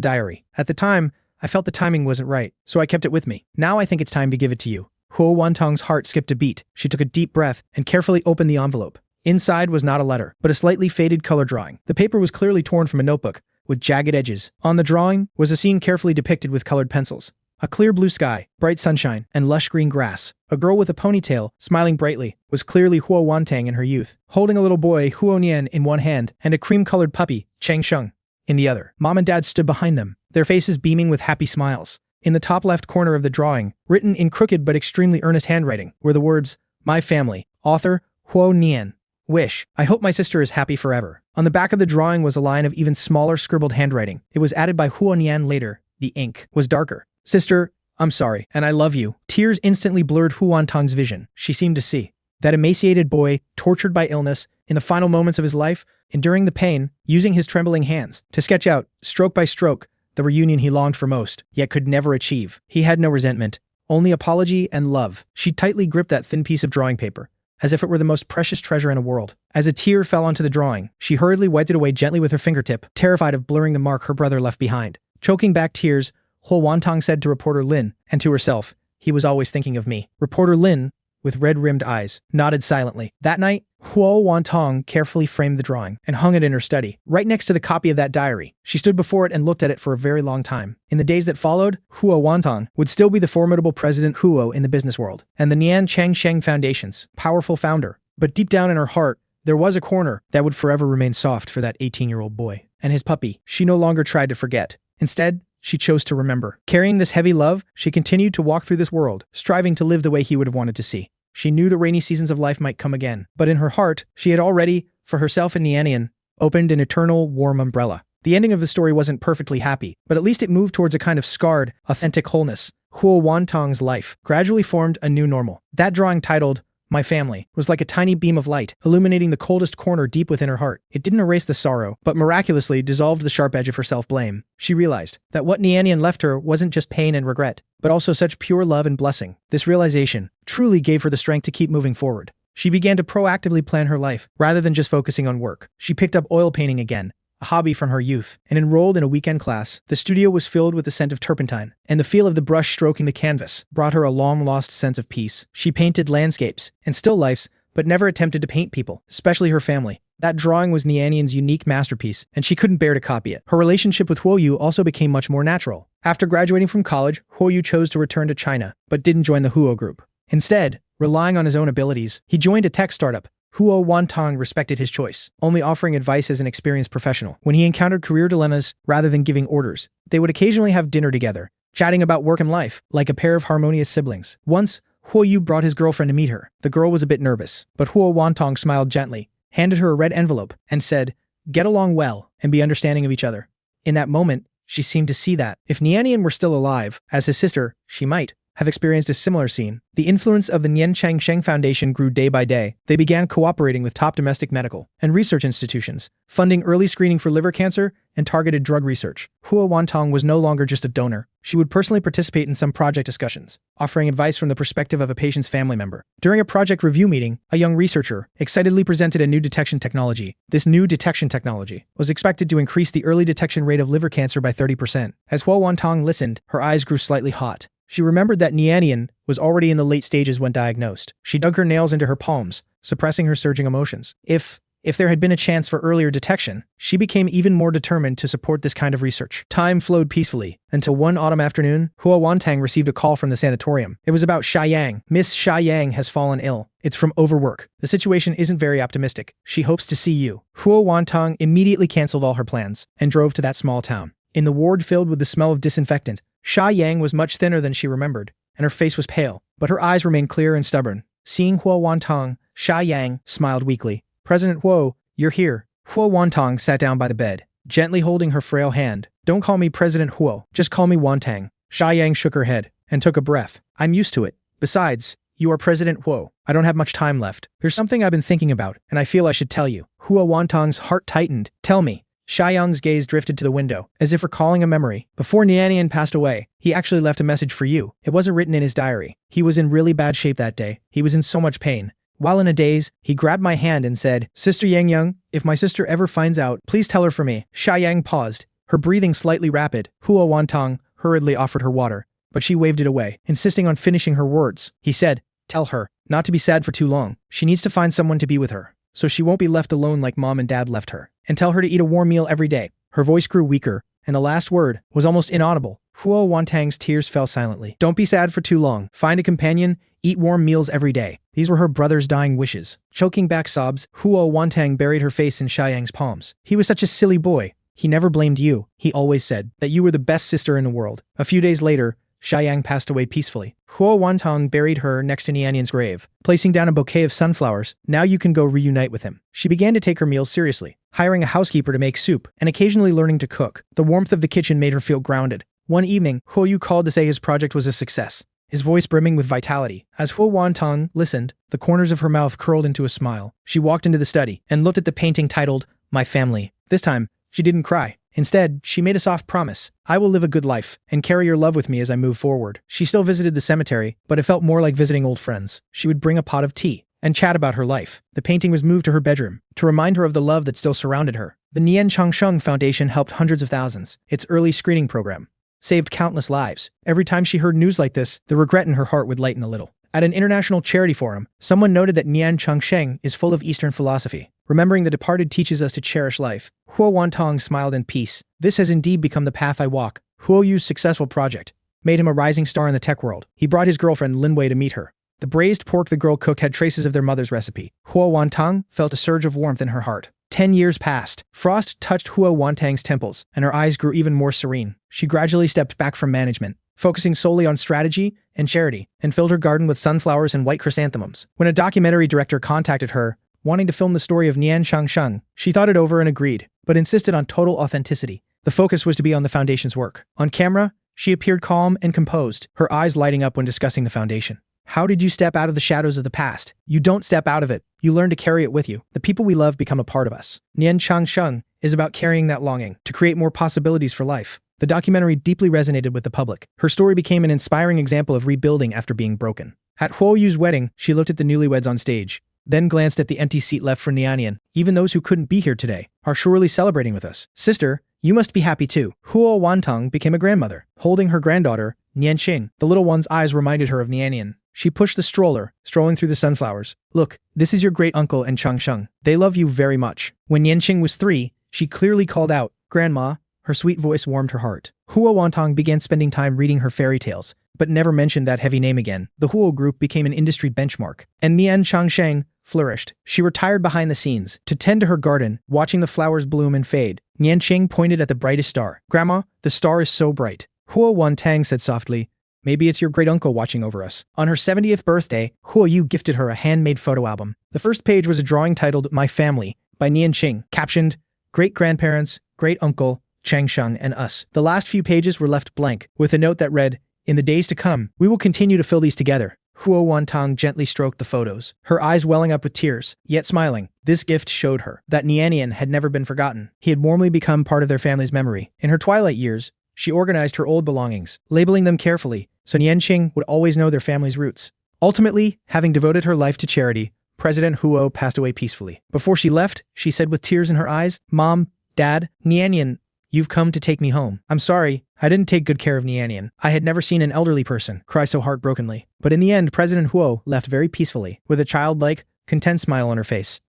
diary. At the time, I felt the timing wasn't right, so I kept it with me. Now I think it's time to give it to you. Huo Wantong's heart skipped a beat. She took a deep breath and carefully opened the envelope. Inside was not a letter, but a slightly faded color drawing. The paper was clearly torn from a notebook, with jagged edges. On the drawing was a scene carefully depicted with colored pencils. A clear blue sky, bright sunshine, and lush green grass. A girl with a ponytail, smiling brightly, was clearly Huo Wantong in her youth, holding a little boy, Huo Nian, in one hand, and a cream-colored puppy, Changsheng, in the other. Mom and Dad stood behind them, their faces beaming with happy smiles. In the top left corner of the drawing, written in crooked but extremely earnest handwriting, were the words, My family, author, Huo Nian. Wish, I hope my sister is happy forever. On the back of the drawing was a line of even smaller scribbled handwriting. It was added by Huo Nian later. The ink was darker. Sister, I'm sorry, and I love you. Tears instantly blurred Huo Wantong's vision. She seemed to see that emaciated boy, tortured by illness, in the final moments of his life, enduring the pain, using his trembling hands to sketch out, stroke by stroke, the reunion he longed for most, yet could never achieve. He had no resentment, only apology and love. She tightly gripped that thin piece of drawing paper, as if it were the most precious treasure in the world. As a tear fell onto the drawing, she hurriedly wiped it away gently with her fingertip, terrified of blurring the mark her brother left behind. Choking back tears, Huo Wantong said to Reporter Lin, and to herself, he was always thinking of me. Reporter Lin, with red-rimmed eyes, nodded silently. That night, Huo Wantong carefully framed the drawing and hung it in her study, right next to the copy of that diary. She stood before it and looked at it for a very long time. In the days that followed, Huo Wantong would still be the formidable President Huo in the business world, and the Nian Changsheng Foundation's powerful founder. But deep down in her heart, there was a corner that would forever remain soft for that 18-year-old boy and his puppy. She no longer tried to forget. Instead, she chose to remember. Carrying this heavy love, she continued to walk through this world, striving to live the way he would have wanted to see. She knew the rainy seasons of life might come again, but in her heart, she had already, for herself and Nian, opened an eternal, warm umbrella. The ending of the story wasn't perfectly happy, but at least it moved towards a kind of scarred, authentic wholeness. Huo Wantong's life gradually formed a new normal. That drawing, titled My Family, was like a tiny beam of light, illuminating the coldest corner deep within her heart. It didn't erase the sorrow, but miraculously dissolved the sharp edge of her self-blame. She realized that what Nian left her wasn't just pain and regret, but also such pure love and blessing. This realization truly gave her the strength to keep moving forward. She began to proactively plan her life, rather than just focusing on work. She picked up oil painting again, a hobby from her youth, and enrolled in a weekend class. The studio was filled with the scent of turpentine, and the feel of the brush stroking the canvas brought her a long-lost sense of peace. She painted landscapes and still lifes, but never attempted to paint people, especially her family. That drawing was Nian's unique masterpiece, and she couldn't bear to copy it. Her relationship with Huoyu also became much more natural. After graduating from college, Huoyu chose to return to China, but didn't join the Huo group. Instead, relying on his own abilities, he joined a tech startup. Huo Wantong respected his choice, only offering advice as an experienced professional. When he encountered career dilemmas, rather than giving orders, they would occasionally have dinner together, chatting about work and life, like a pair of harmonious siblings. Once, Huoyu brought his girlfriend to meet her. The girl was a bit nervous, but Huo Wantong smiled gently, handed her a red envelope, and said, "Get along well, and be understanding of each other." In that moment, she seemed to see that, if Nian were still alive, as his sister, she might have experienced a similar scene. The influence of the Nian Changsheng Foundation grew day by day. They began cooperating with top domestic medical and research institutions, funding early screening for liver cancer and targeted drug research. Huo Wantong was no longer just a donor. She would personally participate in some project discussions, offering advice from the perspective of a patient's family member. During a project review meeting, a young researcher excitedly presented a new detection technology. This new detection technology was expected to increase the early detection rate of liver cancer by 30%. As Huo Wantong listened, her eyes grew slightly hot. She remembered that Nian was already in the late stages when diagnosed. She dug her nails into her palms, suppressing her surging emotions. If there had been a chance for earlier detection, she became even more determined to support this kind of research. Time flowed peacefully, until one autumn afternoon, Huo Wantong received a call from the sanatorium. It was about Sha Yang. Miss Sha Yang has fallen ill. It's from overwork. The situation isn't very optimistic. She hopes to see you. Huo Wantong immediately canceled all her plans and drove to that small town. In the ward filled with the smell of disinfectant, Sha Yang was much thinner than she remembered, and her face was pale, but her eyes remained clear and stubborn. Seeing Huo Wantong, Sha Yang smiled weakly. "President Huo, you're here." Huo Wantong sat down by the bed, gently holding her frail hand. "Don't call me President Huo, just call me Wantong." Sha Yang shook her head and took a breath. "I'm used to it. Besides, you are President Huo. I don't have much time left. There's something I've been thinking about, and I feel I should tell you." Huo Wantong's heart tightened. "Tell me." Sha Yang's gaze drifted to the window, as if recalling a memory. "Before Nian passed away, he actually left a message for you. It wasn't written in his diary. He was in really bad shape that day. He was in so much pain. While in a daze, he grabbed my hand and said, 'Sister Yang, if my sister ever finds out, please tell her for me.'" Sha Yang paused, her breathing slightly rapid. Huo Wantong hurriedly offered her water, but she waved it away, insisting on finishing her words. He said, "Tell her not to be sad for too long. She needs to find someone to be with her, so she won't be left alone like mom and dad left her. And tell her to eat a warm meal every day." Her voice grew weaker, and the last word was almost inaudible. Huo Wantong's tears fell silently. "Don't be sad for too long. Find a companion. Eat warm meals every day." These were her brother's dying wishes. Choking back sobs, Huo Wantong buried her face in Sha Yang's palms. "He was such a silly boy. He never blamed you. He always said that you were the best sister in the world." A few days later, Sha Yang passed away peacefully. Huo Wantong buried her next to Nian's grave, placing down a bouquet of sunflowers. "Now you can go reunite with him." She began to take her meals seriously, hiring a housekeeper to make soup, and occasionally learning to cook. The warmth of the kitchen made her feel grounded. One evening, Huoyu called to say his project was a success, his voice brimming with vitality. As Huo Wantong listened, the corners of her mouth curled into a smile. She walked into the study and looked at the painting titled, "My Family." This time, she didn't cry. Instead, she made a soft promise. "I will live a good life and carry your love with me as I move forward." She still visited the cemetery, but it felt more like visiting old friends. She would bring a pot of tea and chat about her life. The painting was moved to her bedroom to remind her of the love that still surrounded her. The Nian Changsheng Foundation helped hundreds of thousands. Its early screening program saved countless lives. Every time she heard news like this, the regret in her heart would lighten a little. At an international charity forum, someone noted that Nian Changsheng is full of Eastern philosophy. Remembering the departed teaches us to cherish life. Huo Wantong smiled in peace. "This has indeed become the path I walk." Huoyu's successful project made him a rising star in the tech world. He brought his girlfriend Linwei to meet her. The braised pork the girl cooked had traces of their mother's recipe. Huo Wantong felt a surge of warmth in her heart. 10 years passed. Frost touched Huo Wantang's temples, and her eyes grew even more serene. She gradually stepped back from management, focusing solely on strategy and charity, and filled her garden with sunflowers and white chrysanthemums. When a documentary director contacted her, wanting to film the story of Nian Shangsheng, she thought it over and agreed, but insisted on total authenticity. The focus was to be on the foundation's work. On camera, she appeared calm and composed, her eyes lighting up when discussing the foundation. How did you step out of the shadows of the past? You don't step out of it. You learn to carry it with you. The people we love become a part of us. Nian Shangsheng is about carrying that longing to create more possibilities for life. The documentary deeply resonated with the public. Her story became an inspiring example of rebuilding after being broken. At Huo Yu's wedding, she looked at the newlyweds on stage, then glanced at the empty seat left for Nian. Even those who couldn't be here today are surely celebrating with us. Sister, you must be happy too. Huo Wantang became a grandmother, holding her granddaughter, Nianqing. The little one's eyes reminded her of Nian. She pushed the stroller, strolling through the sunflowers. Look, this is your great uncle and Changsheng. They love you very much. When Nianqing was 3, she clearly called out, Grandma. Her sweet voice warmed her heart. Huo Wantang began spending time reading her fairy tales, but never mentioned that heavy name again. The Huo group became an industry benchmark, and Nian Changsheng flourished. She retired behind the scenes to tend to her garden, watching the flowers bloom and fade. Nianqing pointed at the brightest star. Grandma, the star is so bright. Huo Wantang said softly, maybe it's your great uncle watching over us. On her 70th birthday, Huo Yu gifted her a handmade photo album. The first page was a drawing titled My Family by Nianqing, captioned, Great-grandparents, great-uncle, Changsheng, and us. The last few pages were left blank, with a note that read, In the days to come, we will continue to fill these together. Huo Wantang gently stroked the photos, her eyes welling up with tears, yet smiling. This gift showed her that Nian had never been forgotten. He had warmly become part of their family's memory. In her twilight years, she organized her old belongings, labeling them carefully, so Nianqing would always know their family's roots. Ultimately, having devoted her life to charity, President Huo passed away peacefully. Before she left, she said with tears in her eyes, Mom, Dad, Nian, you've come to take me home. I'm sorry, I didn't take good care of Nian. I had never seen an elderly person cry so heartbrokenly. But in the end, President Huo left very peacefully, with a childlike, content smile on her face.